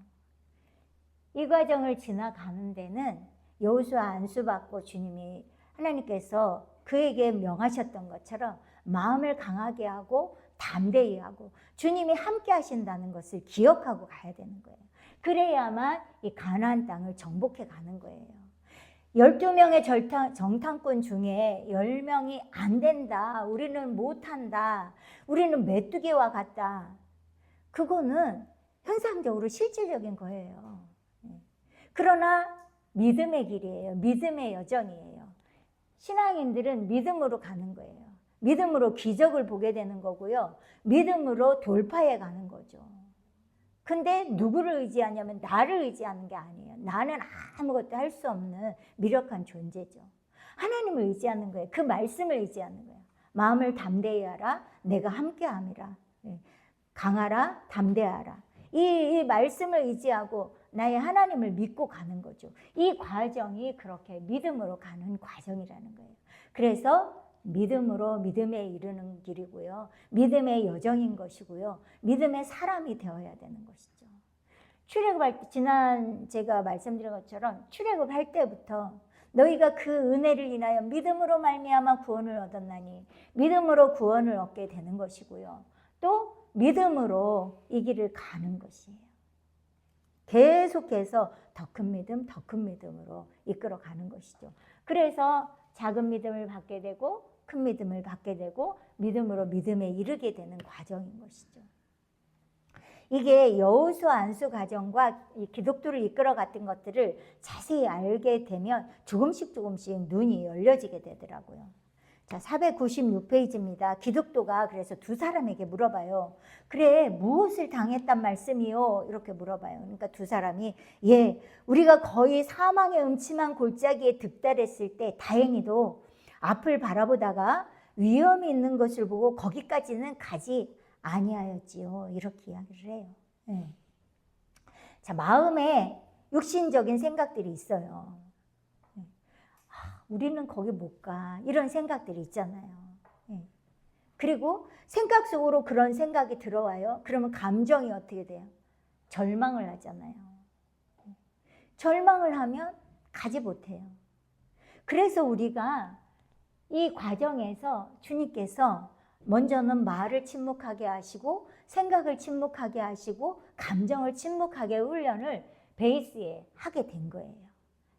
이 과정을 지나가는 데는 여호수아 안수받고 주님이 하나님께서 그에게 명하셨던 것처럼 마음을 강하게 하고 담대히 하고 주님이 함께 하신다는 것을 기억하고 가야 되는 거예요. 그래야만 이 가나안 땅을 정복해 가는 거예요. 12명의 정탐꾼 중에 10명이 안 된다. 우리는 못한다. 우리는 메뚜기와 같다. 그거는 현상적으로 실질적인 거예요. 그러나 믿음의 길이에요. 믿음의 여정이에요. 신앙인들은 믿음으로 가는 거예요. 믿음으로 기적을 보게 되는 거고요. 믿음으로 돌파해 가는 거죠. 근데 누구를 의지하냐면 나를 의지하는 게 아니에요. 나는 아무것도 할 수 없는 미력한 존재죠. 하나님을 의지하는 거예요. 그 말씀을 의지하는 거예요. 마음을 담대히 하라. 내가 함께함이라. 강하라. 담대하라. 이 말씀을 의지하고 나의 하나님을 믿고 가는 거죠. 이 과정이 그렇게 믿음으로 가는 과정이라는 거예요. 그래서 믿음으로 믿음에 이르는 길이고요. 믿음의 여정인 것이고요. 믿음의 사람이 되어야 되는 것이죠. 출애굽할 때 제가 말씀드린 것처럼 출애굽할 때부터 너희가 그 은혜를 인하여 믿음으로 말미암아 구원을 얻었나니 믿음으로 구원을 얻게 되는 것이고요. 또 믿음으로 이 길을 가는 것이에요. 계속해서 더 큰 믿음, 더 큰 믿음으로 이끌어 가는 것이죠. 그래서 작은 믿음을 받게 되고 큰 믿음을 받게 되고 믿음으로 믿음에 이르게 되는 과정인 것이죠. 이게 여호수아 안수 과정과 이 기독교를 이끌어 갔던 것들을 자세히 알게 되면 조금씩 눈이 열려지게 되더라고요. 자, 496페이지입니다. 기독도가 그래서 두 사람에게 물어봐요. 그래, 무엇을 당했단 말씀이요? 이렇게 물어봐요. 그러니까 두 사람이 예, 우리가 거의 사망의 음침한 골짜기에 득달했을 때 다행히도 앞을 바라보다가 위험이 있는 것을 보고 거기까지는 가지 아니하였지요. 이렇게 이야기를 해요. 예. 자, 마음에 육신적인 생각들이 있어요. 우리는 거기 못 가. 이런 생각들이 있잖아요. 그리고 생각 속으로 그런 생각이 들어와요. 그러면 감정이 어떻게 돼요? 절망을 하잖아요. 절망을 하면 가지 못해요. 그래서 우리가 이 과정에서 주님께서 먼저는 말을 침묵하게 하시고 생각을 침묵하게 하시고 감정을 침묵하게 훈련을 베이스에 하게 된 거예요.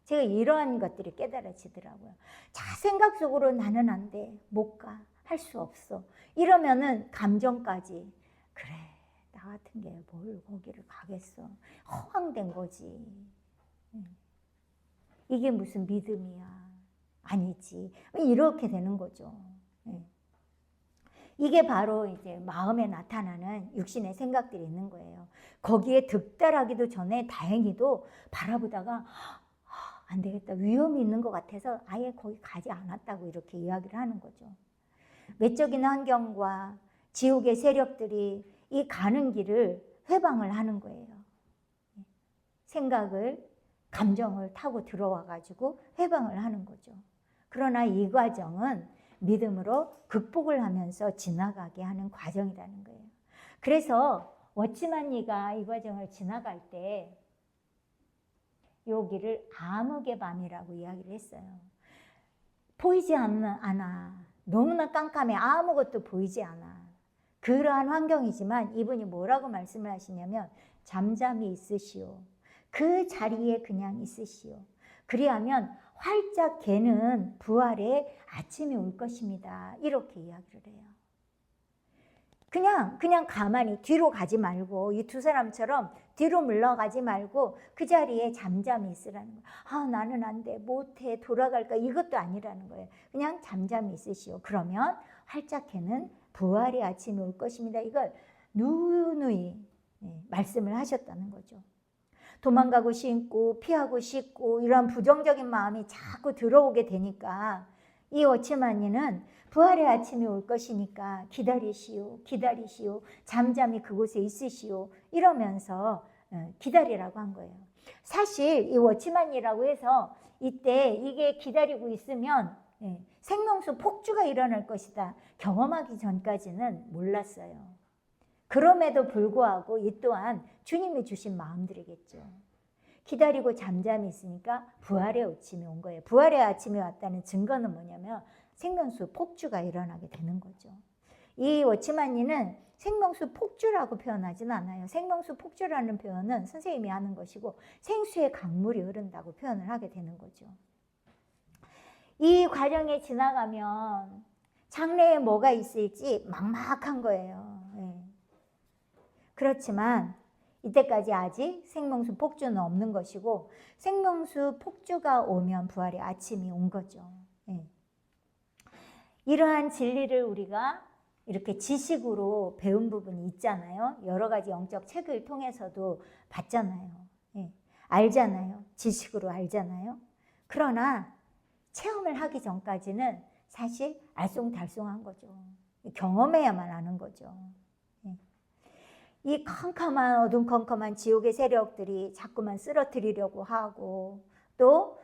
제가 이러한 것들이 깨달아지더라고요. 자, 생각 속으로 나는 안 돼, 못 가, 할 수 없어. 이러면은 감정까지 그래, 나 같은 게 뭘 거기를 가겠어. 허황된 거지. 이게 무슨 믿음이야. 아니지. 이렇게 되는 거죠. 이게 바로 이제 마음에 나타나는 육신의 생각들이 있는 거예요. 거기에 득달하기도 전에 다행히도 바라보다가 안 되겠다. 위험이 있는 것 같아서 아예 거기 가지 않았다고 이렇게 이야기를 하는 거죠. 외적인 환경과 지옥의 세력들이 이 가는 길을 회방을 하는 거예요. 생각을, 감정을 타고 들어와 가지고 회방을 하는 거죠. 그러나 이 과정은 믿음으로 극복을 하면서 지나가게 하는 과정이라는 거예요. 그래서 워치만니가 이 과정을 지나갈 때 여기를 암흑의 밤이라고 이야기를 했어요. 보이지 않아. 너무나 깜깜해. 아무것도 보이지 않아. 그러한 환경이지만 이분이 뭐라고 말씀을 하시냐면 잠잠히 있으시오. 그 자리에 그냥 있으시오. 그리하면 활짝 개는 부활의 아침이 올 것입니다. 이렇게 이야기를 해요. 그냥 가만히 뒤로 가지 말고 이 두 사람처럼 뒤로 물러가지 말고 그 자리에 잠잠히 있으라는 거예요. 아, 나는 안 돼, 못해, 돌아갈까, 이것도 아니라는 거예요. 그냥 잠잠히 있으시오. 그러면 활짝 개는 부활의 아침이 올 것입니다. 이걸 누누이 말씀을 하셨다는 거죠. 도망가고 싶고 피하고 싶고 이런 부정적인 마음이 자꾸 들어오게 되니까 이 워치만니는 부활의 아침이 올 것이니까 기다리시오, 기다리시오, 잠잠히 그곳에 있으시오 이러면서 기다리라고 한 거예요. 사실 이 워치만이라고 해서 이때 이게 기다리고 있으면 생명수 폭주가 일어날 것이다 경험하기 전까지는 몰랐어요. 그럼에도 불구하고 이 또한 주님이 주신 마음들이겠죠. 기다리고 잠잠히 있으니까 부활의 아침이 온 거예요. 부활의 아침이 왔다는 증거는 뭐냐면 생명수 폭주가 일어나게 되는 거죠. 이 워치만니는 생명수 폭주라고 표현하지는 않아요. 생명수 폭주라는 표현은 선생님이 하는 것이고 생수의 강물이 흐른다고 표현을 하게 되는 거죠. 이 과정에 지나가면 장래에 뭐가 있을지 막막한 거예요. 그렇지만 이때까지 아직 생명수 폭주는 없는 것이고 생명수 폭주가 오면 부활의 아침이 온 거죠. 이러한 진리를 우리가 이렇게 지식으로 배운 부분이 있잖아요. 여러 가지 영적 책을 통해서도 봤잖아요. 알잖아요. 지식으로 알잖아요. 그러나 체험을 하기 전까지는 사실 알쏭달쏭한 거죠. 경험해야만 아는 거죠. 이 컴컴한 어둠컴컴한 지옥의 세력들이 자꾸만 쓰러뜨리려고 하고 또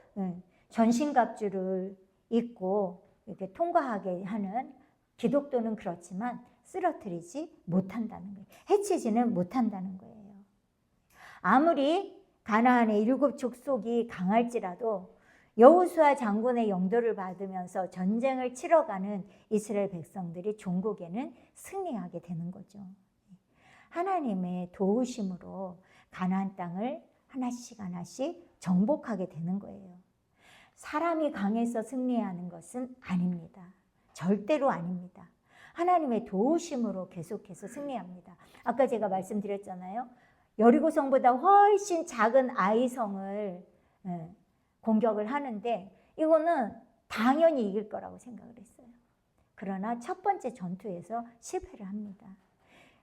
전신갑주를 입고 이렇게 통과하게 하는 기독도는 그렇지만 쓰러뜨리지 못한다는 거예요. 해치지는 못한다는 거예요. 아무리 가나안의 7 족속이 강할지라도 여호수아 장군의 영도를 받으면서 전쟁을 치러가는 이스라엘 백성들이 종국에는 승리하게 되는 거죠. 하나님의 도우심으로 가나안 땅을 하나씩 정복하게 되는 거예요. 사람이 강해서 승리하는 것은 아닙니다. 절대로 아닙니다. 하나님의 도우심으로 계속해서 승리합니다. 아까 제가 말씀드렸잖아요. 여리고성보다 훨씬 작은 아이성을 공격을 하는데 이거는 당연히 이길 거라고 생각을 했어요. 그러나 첫 번째 전투에서 실패를 합니다.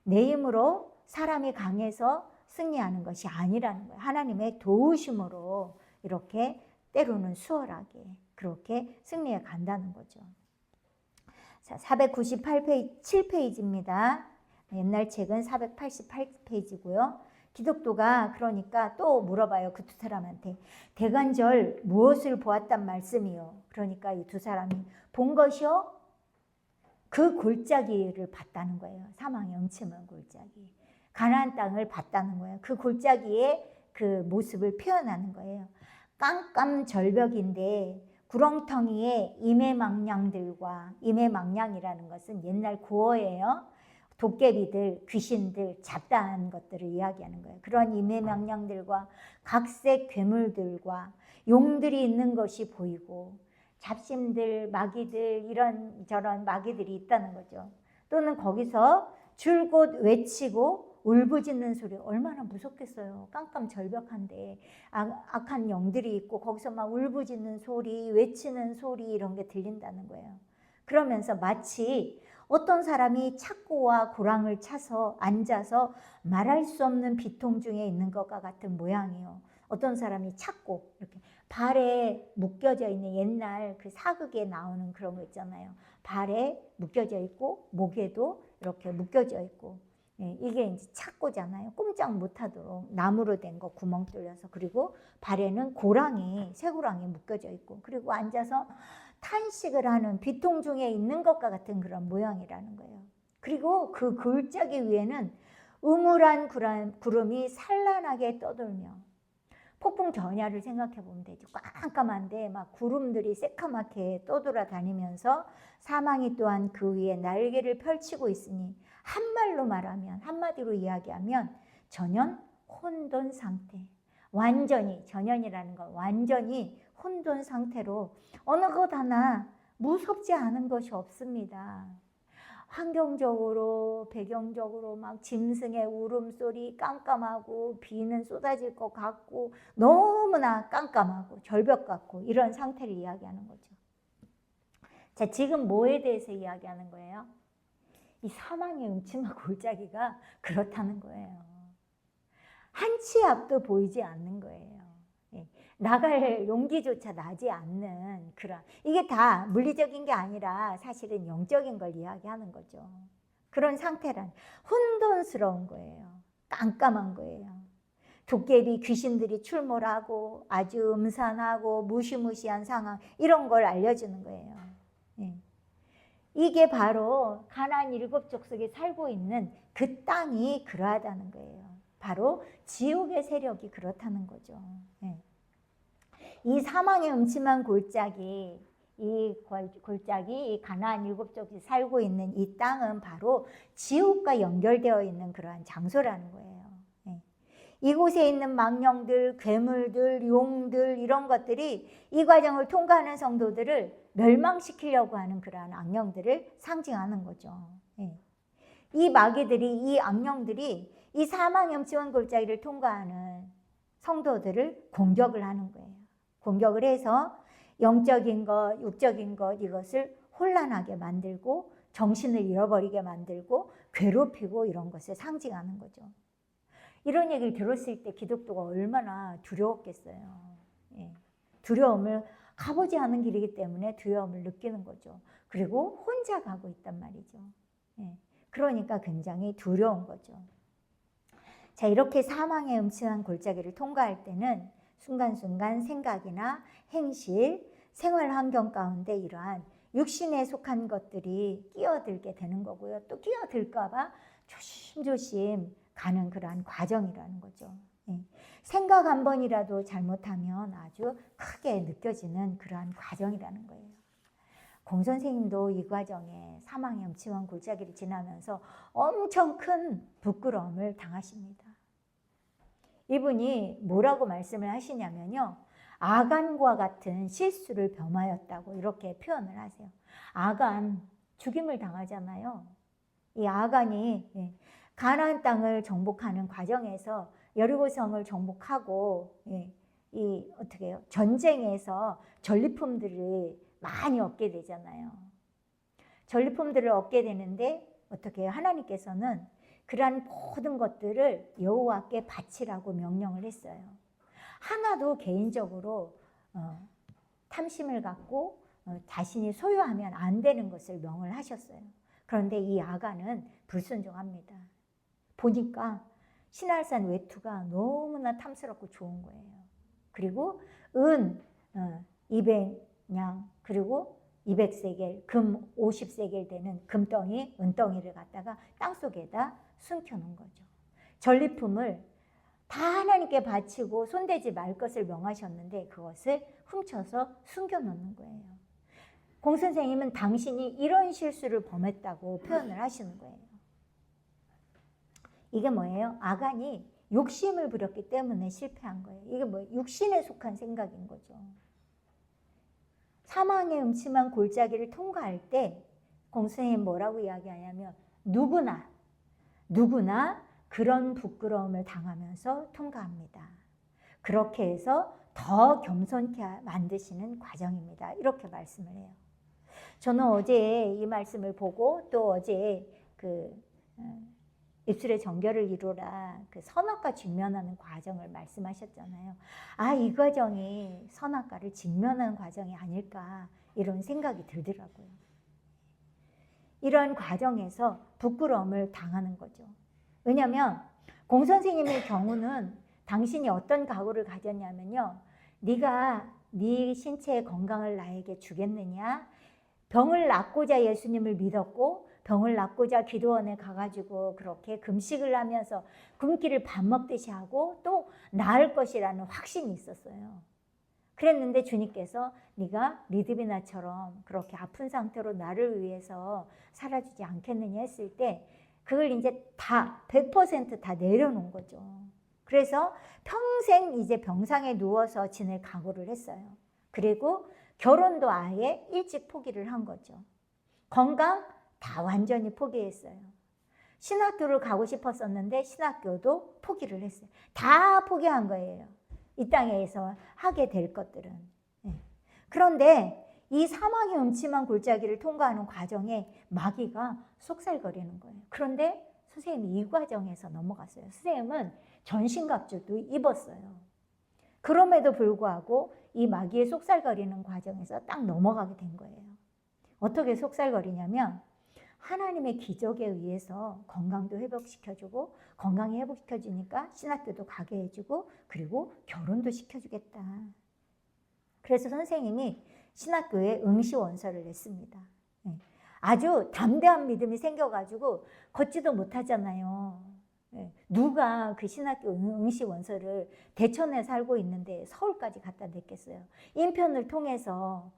내 힘으로 사람이 강해서 승리하는 것이 아니라는 거예요. 하나님의 도우심으로 이렇게 때로는 수월하게 그렇게 승리해 간다는 거죠. 자, 498페이지, 7페이지입니다. 옛날 책은 488페이지고요. 기독도가 그러니까 또 물어봐요. 그 두 사람한테. 대간절 무엇을 보았단 말씀이요? 그러니까 이 두 사람이 본 것이요? 그 골짜기를 봤다는 거예요. 사망의 음침한 골짜기. 가나안 땅을 봤다는 거예요. 그 골짜기의 그 모습을 표현하는 거예요. 깜깜절벽인데 구렁텅이에 임해망량들과, 임해망량이라는 것은 옛날 구어예요. 도깨비들, 귀신들, 잡다한 것들을 이야기하는 거예요. 그런 임해망량들과 각색 괴물들과 용들이 있는 것이 보이고 잡신들, 마귀들 이런저런 마귀들이 있다는 거죠. 또는 거기서 줄곧 외치고 울부짖는 소리, 얼마나 무섭겠어요. 깜깜절벽한데 악한 영들이 있고 거기서 막 울부짖는 소리, 외치는 소리 이런 게 들린다는 거예요. 그러면서 마치 어떤 사람이 착고와 고랑을 차서 앉아서 말할 수 없는 비통 중에 있는 것과 같은 모양이에요. 어떤 사람이 착고 이렇게 발에 묶여져 있는 옛날 그 사극에 나오는 그런 거 있잖아요. 발에 묶여져 있고 목에도 이렇게 묶여져 있고, 예, 이게 이제 착고잖아요. 꼼짝 못하도록 나무로 된 거 구멍 뚫려서. 그리고 발에는 고랑이, 쇠고랑이 묶여져 있고, 그리고 앉아서 탄식을 하는 비통 중에 있는 것과 같은 그런 모양이라는 거예요. 그리고 그 골짜기 위에는 음울한 구름이 산란하게 떠돌며, 폭풍 전야를 생각해 보면 되죠. 깜깜한데 막 구름들이 새까맣게 떠돌아다니면서 사망이 또한 그 위에 날개를 펼치고 있으니, 한말로 말하면, 한마디로 이야기하면 전혀 혼돈 상태. 완전히, 전현이라는 건 완전히 혼돈 상태로 어느 것 하나 무섭지 않은 것이 없습니다. 환경적으로, 배경적으로 막 짐승의 울음소리, 깜깜하고 비는 쏟아질 것 같고 너무나 깜깜하고 절벽 같고 이런 상태를 이야기하는 거죠. 자, 지금 뭐에 대해서 이야기하는 거예요? 이 사망의 음침한 골짜기가 그렇다는 거예요. 한 치 앞도 보이지 않는 거예요. 나갈 용기조차 나지 않는 그런, 이게 다 물리적인 게 아니라 사실은 영적인 걸 이야기하는 거죠. 그런 상태란 혼돈스러운 거예요. 깜깜한 거예요. 도깨비 귀신들이 출몰하고 아주 음산하고 무시무시한 상황, 이런 걸 알려주는 거예요. 이게 바로 가나안 7족속에 살고 있는 그 땅이 그러하다는 거예요. 바로 지옥의 세력이 그렇다는 거죠. 이 사망의 음침한 골짜기, 이 가나안 7족이 살고 있는 이 땅은 바로 지옥과 연결되어 있는 그러한 장소라는 거예요. 이곳에 있는 망령들, 괴물들, 용들 이런 것들이 이 과정을 통과하는 성도들을 멸망시키려고 하는 그러한 악령들을 상징하는 거죠. 이 마귀들이, 이 악령들이 이 사망의 음침한 골짜기를 통과하는 성도들을 공격을 하는 거예요. 공격을 해서 영적인 것, 육적인 것 이것을 혼란하게 만들고 정신을 잃어버리게 만들고 괴롭히고 이런 것을 상징하는 거죠. 이런 얘기를 들었을 때 기독교가 얼마나 두려웠겠어요. 두려움을 가보지 않은 길이기 때문에 두려움을 느끼는 거죠. 그리고 혼자 가고 있단 말이죠. 그러니까 굉장히 두려운 거죠. 자, 이렇게 사망의 음침한 골짜기를 통과할 때는 순간순간 생각이나 행실, 생활 환경 가운데 이러한 육신에 속한 것들이 끼어들게 되는 거고요. 또 끼어들까 봐 조심조심 가는 그러한 과정이라는 거죠. 생각 한 번이라도 잘못하면 아주 크게 느껴지는 그러한 과정이라는 거예요. 공 선생님도 이 과정에 사망의 음침한 골짜기를 지나면서 엄청 큰 부끄러움을 당하십니다. 이분이 뭐라고 말씀을 하시냐면요. 아간과 같은 실수를 범하였다고 이렇게 표현을 하세요. 아간, 죽임을 당하잖아요. 이 아간이 가나안 땅을 정복하는 과정에서 여리고성을 정복하고 이 어떻게 해요? 전쟁에서 전리품들을 많이 얻게 되잖아요. 전리품들을 얻게 되는데 어떻게 해요? 하나님께서는 그러한 모든 것들을 여호와께 바치라고 명령을 했어요. 하나도 개인적으로 탐심을 갖고 자신이 소유하면 안 되는 것을 명을 하셨어요. 그런데 이 아간은 불순종합니다. 보니까 시날산 외투가 너무나 탐스럽고 좋은 거예요. 그리고 은 200냥 그리고 200세겔 금 50세겔 되는 금덩이 은덩이를 갖다가 땅속에다 숨겨놓은 거죠. 전리품을 다 하나님께 바치고 손대지 말 것을 명하셨는데 그것을 훔쳐서 숨겨놓는 거예요. 공 선생님은 당신이 이런 실수를 범했다고 표현을 하시는 거예요. 이게 뭐예요? 아간이 욕심을 부렸기 때문에 실패한 거예요. 이게 뭐 육신에 속한 생각인 거죠. 사망의 음침한 골짜기를 통과할 때 공 선생님 뭐라고 이야기하냐면 누구나 그런 부끄러움을 당하면서 통과합니다. 그렇게 해서 더 겸손케 만드시는 과정입니다. 이렇게 말씀을 해요. 저는 어제 이 말씀을 보고 또 어제 입술의 정결을 이루라 그 선악과 직면하는 과정을 말씀하셨잖아요. 아, 이 과정이 선악과를 직면하는 과정이 아닐까 이런 생각이 들더라고요. 이런 과정에서 부끄러움을 당하는 거죠. 왜냐하면 공 선생님의 경우는 당신이 어떤 각오를 가졌냐면요. 네가 네 신체의 건강을 나에게 주겠느냐? 병을 낫고자 예수님을 믿었고 병을 낫고자 기도원에 가가지고 그렇게 금식을 하면서 굶기를 밥 먹듯이 하고 또 나을 것이라는 확신이 있었어요. 그랬는데 주님께서 네가 리드비나처럼 그렇게 아픈 상태로 나를 위해서 살아주지 않겠느냐 했을 때 그걸 이제 다 100% 다 내려놓은 거죠. 그래서 평생 이제 병상에 누워서 지낼 각오를 했어요. 그리고 결혼도 아예 일찍 포기를 한 거죠. 건강 다 완전히 포기했어요. 신학교를 가고 싶었었는데 신학교도 포기를 했어요. 다 포기한 거예요. 이 땅에서 하게 될 것들은. 그런데 이 사망의 음침한 골짜기를 통과하는 과정에 마귀가 속살거리는 거예요. 그런데 선생님이 이 과정에서 넘어갔어요. 선생님은 전신갑주도 입었어요. 그럼에도 불구하고 이 마귀의 속살거리는 과정에서 딱 넘어가게 된 거예요. 어떻게 속살거리냐면 하나님의 기적에 의해서 건강도 회복시켜주고 건강이 회복시켜주니까 신학교도 가게 해주고 그리고 결혼도 시켜주겠다. 그래서 선생님이 신학교에 응시원서를 냈습니다. 아주 담대한 믿음이 생겨가지고 걷지도 못하잖아요. 누가 그 신학교 응시원서를 대천에 살고 있는데 서울까지 갖다 냈겠어요. 인편을 통해서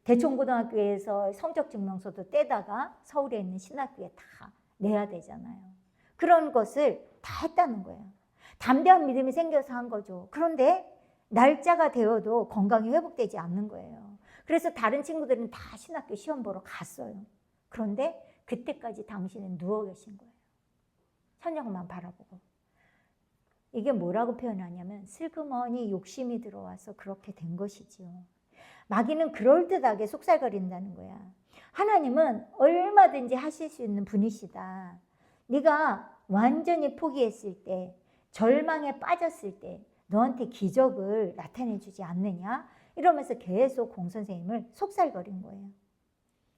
대천고등학교에서 성적증명서도 떼다가 서울에 있는 신학교에 다 내야 되잖아요. 그런 것을 다 했다는 거예요. 담대한 믿음이 생겨서 한 거죠. 그런데 날짜가 되어도 건강이 회복되지 않는 거예요. 그래서 다른 친구들은 다 신학교 시험 보러 갔어요. 그런데 그때까지 당신은 누워 계신 거예요. 천장만 바라보고. 이게 뭐라고 표현하냐면 슬그머니 욕심이 들어와서 그렇게 된 것이지요. 마귀는 그럴듯하게 속살거린다는 거야. 하나님은 얼마든지 하실 수 있는 분이시다. 네가 완전히 포기했을 때, 절망에 빠졌을 때 너한테 기적을 나타내 주지 않느냐? 이러면서 계속 공 선생님을 속살거린 거예요.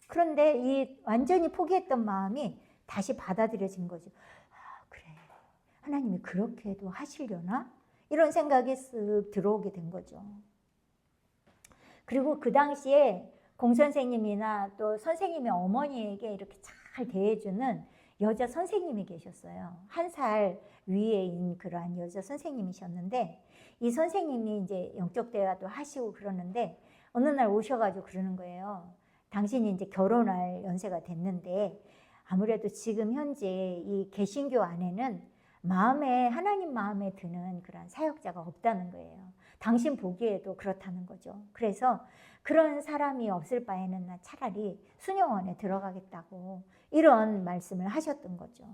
그런데 이 완전히 포기했던 마음이 다시 받아들여진 거죠. 아, 그래. 하나님이 그렇게도 하시려나? 이런 생각이 쓱 들어오게 된 거죠. 그리고 그 당시에 공 선생님이나 또 선생님의 어머니에게 이렇게 잘 대해주는 여자 선생님이 계셨어요. 1살 위에인 그러한 여자 선생님이셨는데 이 선생님이 이제 영적 대화도 하시고 그러는데 어느 날 오셔가지고 그러는 거예요. 당신이 이제 결혼할 연세가 됐는데 아무래도 지금 현재 이 개신교 안에는 하나님 마음에 드는 그런 사역자가 없다는 거예요. 당신 보기에도 그렇다는 거죠. 그래서 그런 사람이 없을 바에는 나 차라리 수녀원에 들어가겠다고 이런 말씀을 하셨던 거죠.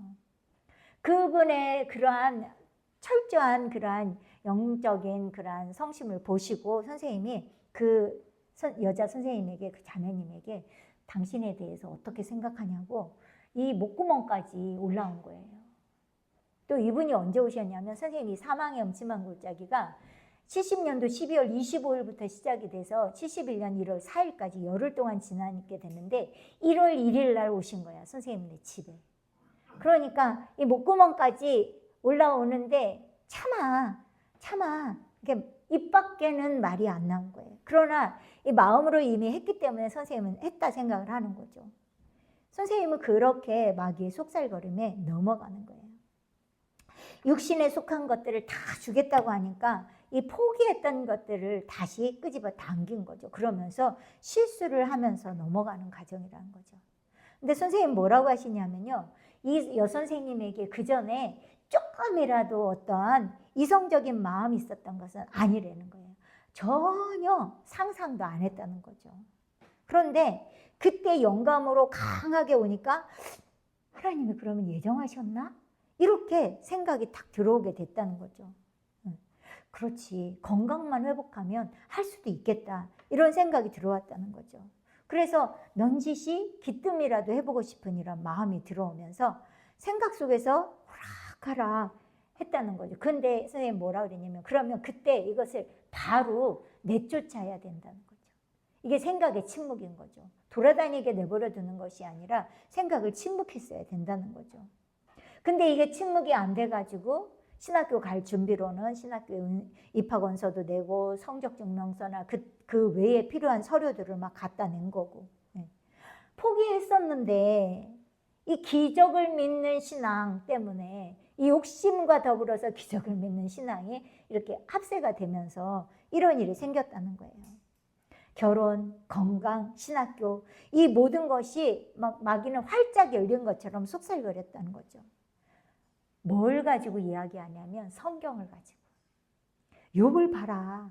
그분의 그러한 철저한 그러한 영적인 그러한 성심을 보시고 선생님이 그 여자 선생님에게 그 자매님에게 당신에 대해서 어떻게 생각하냐고 이 목구멍까지 올라온 거예요. 또 이분이 언제 오셨냐면 선생님이 사망의 음침한 골짜기가 70년도 12월 25일부터 시작이 돼서 71년 1월 4일까지 열흘 동안 지나게 됐는데 1월 1일 날 오신 거야, 선생님네 집에. 그러니까 이 목구멍까지 올라오는데 차마 이게 입 밖에는 말이 안 나온 거예요. 그러나 이 마음으로 이미 했기 때문에 선생님은 했다 생각을 하는 거죠. 선생님은 그렇게 마귀의 속살거림에 넘어가는 거예요. 육신에 속한 것들을 다 주겠다고 하니까 이 포기했던 것들을 다시 끄집어 당긴 거죠. 그러면서 실수를 하면서 넘어가는 과정이라는 거죠. 근데 선생님 뭐라고 하시냐면요. 이 여선생님에게 그 전에 조금이라도 어떠한 이성적인 마음이 있었던 것은 아니라는 거예요. 전혀 상상도 안 했다는 거죠. 그런데 그때 영감으로 강하게 오니까 하나님이 그러면 예정하셨나? 이렇게 생각이 딱 들어오게 됐다는 거죠. 그렇지, 건강만 회복하면 할 수도 있겠다, 이런 생각이 들어왔다는 거죠. 그래서 넌지시 기뜸이라도 해보고 싶은 이런 마음이 들어오면서 생각 속에서 호락호락 했다는 거죠. 근데 선생님 뭐라 그랬냐면 그러면 그때 이것을 바로 내쫓아야 된다는 거죠. 이게 생각의 침묵인 거죠. 돌아다니게 내버려 두는 것이 아니라 생각을 침묵했어야 된다는 거죠. 근데 이게 침묵이 안 돼가지고 신학교 갈 준비로는 신학교 입학원서도 내고 성적 증명서나 그 외에 필요한 서류들을 막 갖다 낸 거고. 포기했었는데 이 기적을 믿는 신앙 때문에 이 욕심과 더불어서 기적을 믿는 신앙이 이렇게 합세가 되면서 이런 일이 생겼다는 거예요. 결혼, 건강, 신학교, 이 모든 것이 막 마귀는 활짝 열린 것처럼 속살거렸다는 거죠. 뭘 가지고 이야기하냐면 성경을 가지고. 욥을 봐라.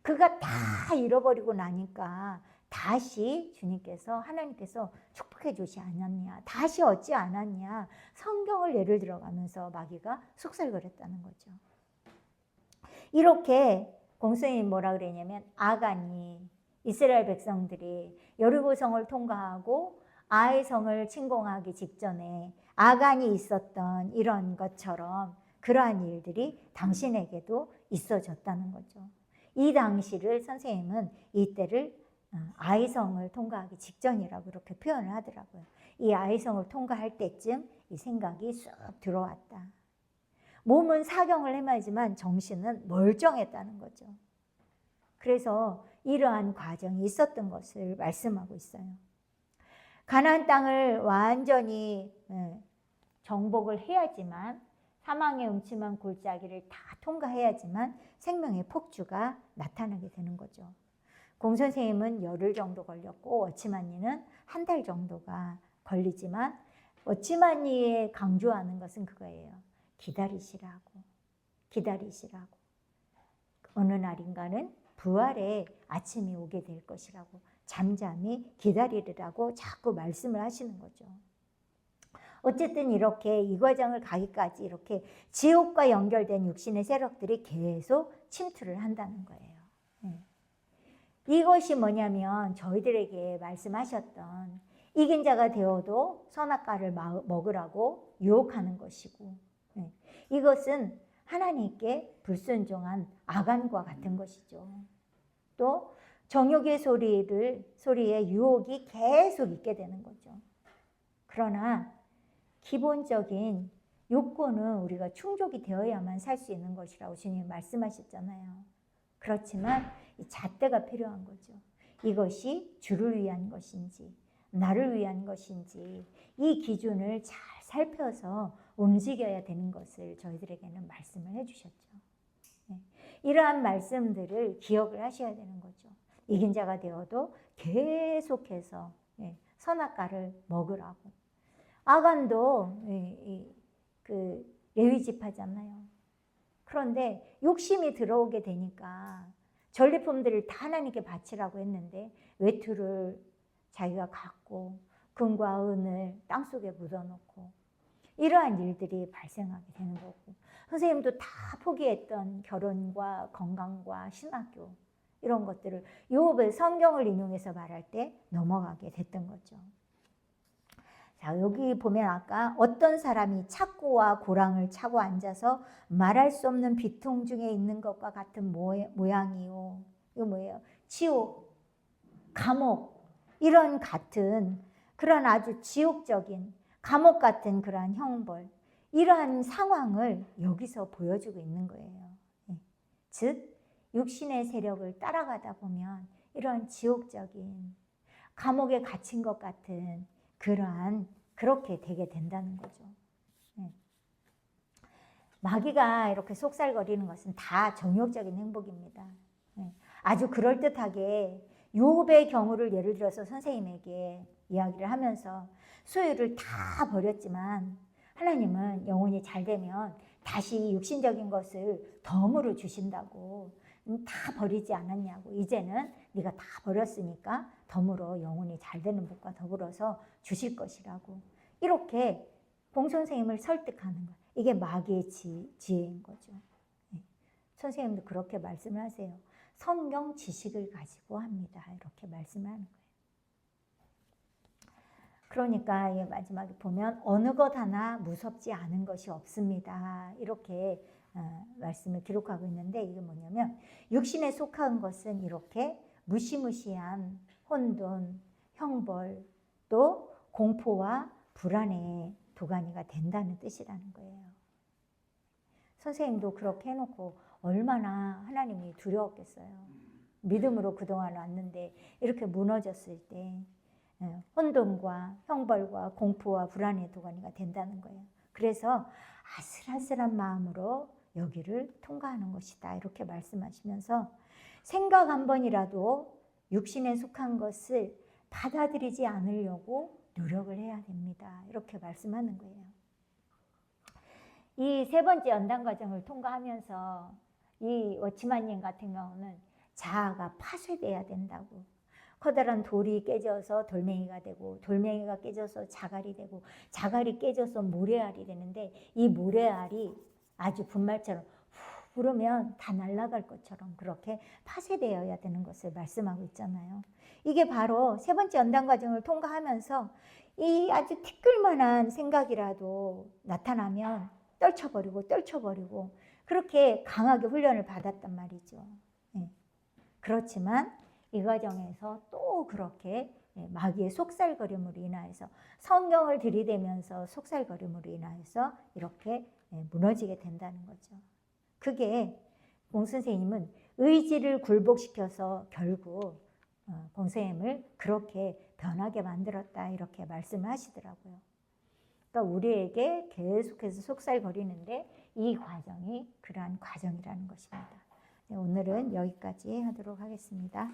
그가 다 잃어버리고 나니까 다시 주님께서, 하나님께서 축복해 주지 않았냐, 다시 얻지 않았냐, 성경을 예를 들어가면서 마귀가 속살거렸다는 거죠. 이렇게 공수님 뭐라 그랬냐면 아간이 이스라엘 백성들이 여리고성을 통과하고 아이 성을 침공하기 직전에 아간이 있었던 이런 것처럼 그러한 일들이 당신에게도 있어졌다는 거죠. 이 당시를 선생님은 이때를 아이성을 통과하기 직전이라고 그렇게 표현을 하더라고요. 이 아이성을 통과할 때쯤 이 생각이 쑥 들어왔다. 몸은 사경을 헤매지만 정신은 멀쩡했다는 거죠. 그래서 이러한 과정이 있었던 것을 말씀하고 있어요. 가나안 땅을 완전히 정복을 해야지만, 사망의 음침한 골짜기를 다 통과해야지만 생명의 폭주가 나타나게 되는 거죠. 공 선생님은 열흘 정도 걸렸고 워치만니는 한 달 정도가 걸리지만 워치만니에 강조하는 것은 그거예요. 기다리시라고. 어느 날인가는 부활의 아침이 오게 될 것이라고, 잠잠히 기다리라고 자꾸 말씀을 하시는 거죠. 어쨌든 이렇게 이 과정을 가기까지 이렇게 지옥과 연결된 육신의 세력들이 계속 침투를 한다는 거예요. 이것이 뭐냐면 저희들에게 말씀하셨던 이긴 자가 되어도 선악과를 먹으라고 유혹하는 것이고, 이것은 하나님께 불순종한 아간과 같은 것이죠. 또 정욕의 소리에 유혹이 계속 있게 되는 거죠. 그러나 기본적인 욕구는 우리가 충족이 되어야만 살 수 있는 것이라고 주님이 말씀하셨잖아요. 그렇지만 이 잣대가 필요한 거죠. 이것이 주를 위한 것인지 나를 위한 것인지 이 기준을 잘 살펴서 움직여야 되는 것을 저희들에게는 말씀을 해주셨죠. 이러한 말씀들을 기억을 하셔야 되는 거죠. 이긴 자가 되어도 계속해서 선악과를 먹으라고. 아간도 그 레위 지파잖아요. 그런데 욕심이 들어오게 되니까 전리품들을 다 하나님께 바치라고 했는데 외투를 자기가 갖고 금과 은을 땅속에 묻어놓고 이러한 일들이 발생하게 되는 거고, 선생님도 다 포기했던 결혼과 건강과 신학교, 이런 것들을 욥의 성경을 인용해서 말할 때 넘어가게 됐던 거죠. 자, 여기 보면 아까 어떤 사람이 착고와 고랑을 차고 앉아서 말할 수 없는 비통 중에 있는 것과 같은 모양이요. 이거 뭐예요? 지옥, 감옥, 이런 같은 그런 아주 지옥적인 감옥 같은 그러한 형벌, 이러한 상황을 여기서 보여주고 있는 거예요. 즉 육신의 세력을 따라가다 보면 이러한 지옥적인 감옥에 갇힌 것 같은 그러한 그렇게 되게 된다는 거죠. 마귀가 이렇게 속살거리는 것은 다 정욕적인 행복입니다. 아주 그럴듯하게 욥의 경우를 예를 들어서 선생님에게 이야기를 하면서 소유를 다 버렸지만 하나님은 영혼이 잘 되면 다시 육신적인 것을 덤으로 주신다고, 다 버리지 않았냐고, 이제는 네가 다 버렸으니까 덤으로 영혼이 잘 되는 복과 더불어서 주실 것이라고, 이렇게 봉 선생님을 설득하는 거예요. 이게 마귀의 지혜인 거죠. 선생님도 그렇게 말씀을 하세요. 성경 지식을 가지고 합니다. 이렇게 말씀을 하는 거예요. 그러니까 마지막에 보면 어느 것 하나 무섭지 않은 것이 없습니다. 이렇게 말씀을 기록하고 있는데, 이게 뭐냐면 육신에 속한 것은 이렇게 무시무시한 혼돈, 형벌, 또 공포와 불안의 도가니가 된다는 뜻이라는 거예요. 선생님도 그렇게 해놓고 얼마나 하나님이 두려웠겠어요. 믿음으로 그동안 왔는데 이렇게 무너졌을 때 혼돈과 형벌과 공포와 불안의 도가니가 된다는 거예요. 그래서 아슬아슬한 마음으로 여기를 통과하는 것이다, 이렇게 말씀하시면서 생각 한 번이라도 육신에 속한 것을 받아들이지 않으려고 노력을 해야 됩니다, 이렇게 말씀하는 거예요. 이 세 번째 연단 과정을 통과하면서 이 워치만님 같은 경우는 자아가 파쇄돼야 된다고, 커다란 돌이 깨져서 돌멩이가 되고, 돌멩이가 깨져서 자갈이 되고, 자갈이 깨져서 모래알이 되는데, 이 모래알이 아주 분말처럼 후 부르면 다 날아갈 것처럼 그렇게 파쇄되어야 되는 것을 말씀하고 있잖아요. 이게 바로 세 번째 연단 과정을 통과하면서 이 아주 티끌만한 생각이라도 나타나면 떨쳐버리고 그렇게 강하게 훈련을 받았단 말이죠. 그렇지만 이 과정에서 또 그렇게 마귀의 속살거림으로 인하여서, 성경을 들이대면서 속살거림으로 인하여서 이렇게 무너지게 된다는 거죠. 그게 봉 선생님은 의지를 굴복시켜서 결국 봉 선생님을 그렇게 변하게 만들었다, 이렇게 말씀을 하시더라고요. 그러니까 우리에게 계속해서 속살거리는데 이 과정이 그러한 과정이라는 것입니다. 오늘은 여기까지 하도록 하겠습니다.